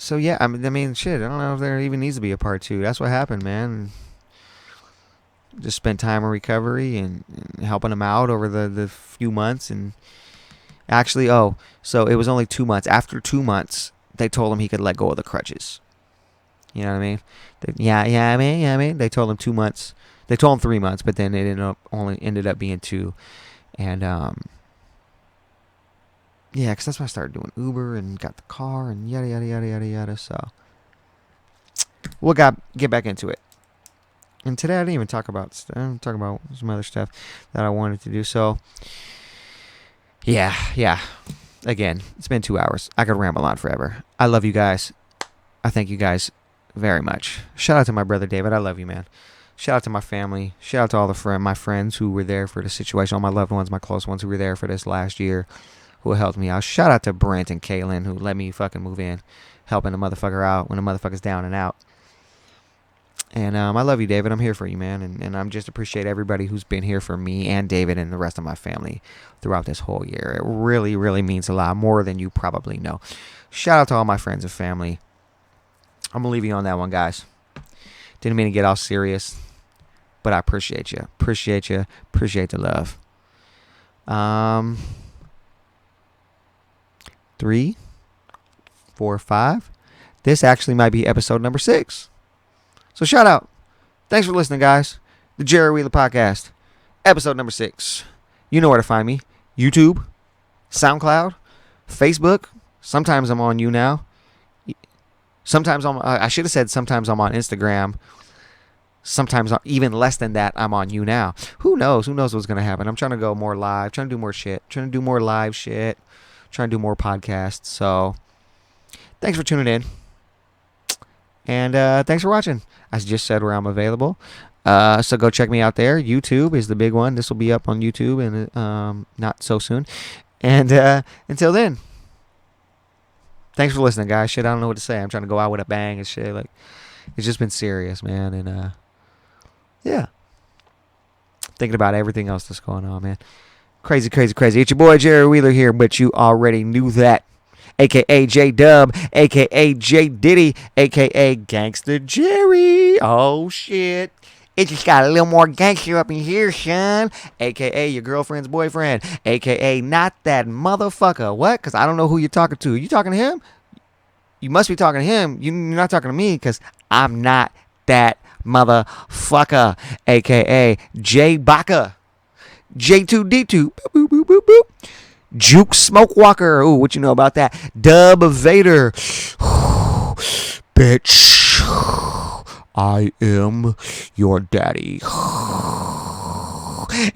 So yeah, I mean, shit. I don't know if there even needs to be a part two. That's what happened, man. Just spent time in recovery and helping him out over the few months. And actually, so it was only 2 months. After 2 months, they told him he could let go of the crutches. You know what I mean? I mean, they told him 2 months. They told him 3 months, but then it ended up being two. And yeah, because that's when I started doing Uber and got the car and yada yada yada yada yada. So we'll get back into it. And today I didn't even talk about some other stuff that I wanted to do. So yeah. Again, it's been 2 hours. I could ramble on forever. I love you guys. I thank you guys very much. Shout out to my brother David. I love you, man. Shout out to my family. Shout out to all my friends who were there for the situation. All my loved ones, my close ones who were there for this last year, who helped me out. Shout out to Brent and Kaylin who let me fucking move in, helping the motherfucker out when the motherfucker's down and out. And I love you, David. I'm here for you, man. And I'm just appreciate everybody who's been here for me and David and the rest of my family throughout this whole year. It really, really means a lot, more than you probably know. Shout out to all my friends and family. I'm going to leave you on that one, guys. Didn't mean to get all serious, but I appreciate you. Appreciate you. Appreciate the love. 3, 4, 5. This actually might be episode number 6. So shout out. Thanks for listening, guys. The Jerry Wheeler Podcast. Episode number 6. You know where to find me. YouTube. SoundCloud. Facebook. Sometimes I'm on YouNow. Sometimes I should have said sometimes I'm on Instagram. Sometimes even less than that, I'm on YouNow. Who knows? Who knows what's going to happen? I'm trying to go more live. Trying to do more shit. Trying to do more live shit. Trying to do more podcasts. So thanks for tuning in. And thanks for watching. I just said where I'm available. So go check me out there. YouTube is the big one. This will be up on YouTube and not so soon. And until then, thanks for listening, guys. Shit, I don't know what to say. I'm trying to go out with a bang and shit. Like, it's just been serious, man. And yeah. Thinking about everything else that's going on, man. Crazy, crazy, crazy. It's your boy Jerry Wheeler here, but you already knew that. A.K.A. J-Dub, A.K.A. J Diddy, A.K.A. Gangster Jerry. Oh, shit. It just got a little more gangster up in here, son. A.K.A. your girlfriend's boyfriend. A.K.A. not that motherfucker. What? Because I don't know who you're talking to. You talking to him? You must be talking to him. You're not talking to me because I'm not that motherfucker. A.K.A. J Baka. J2D2. Boop, boop, boop, boop, boop. Juke Smoke Walker. Ooh, what you know about that? Dub Vader. Bitch. I am your daddy.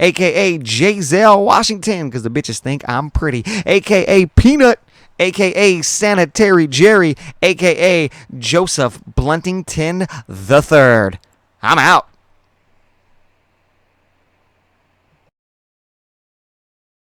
A.K.A. J-Zell Washington, because the bitches think I'm pretty. A.K.A. Peanut. A.K.A. Sanitary Jerry. A.K.A. Joseph Bluntington III. I'm out.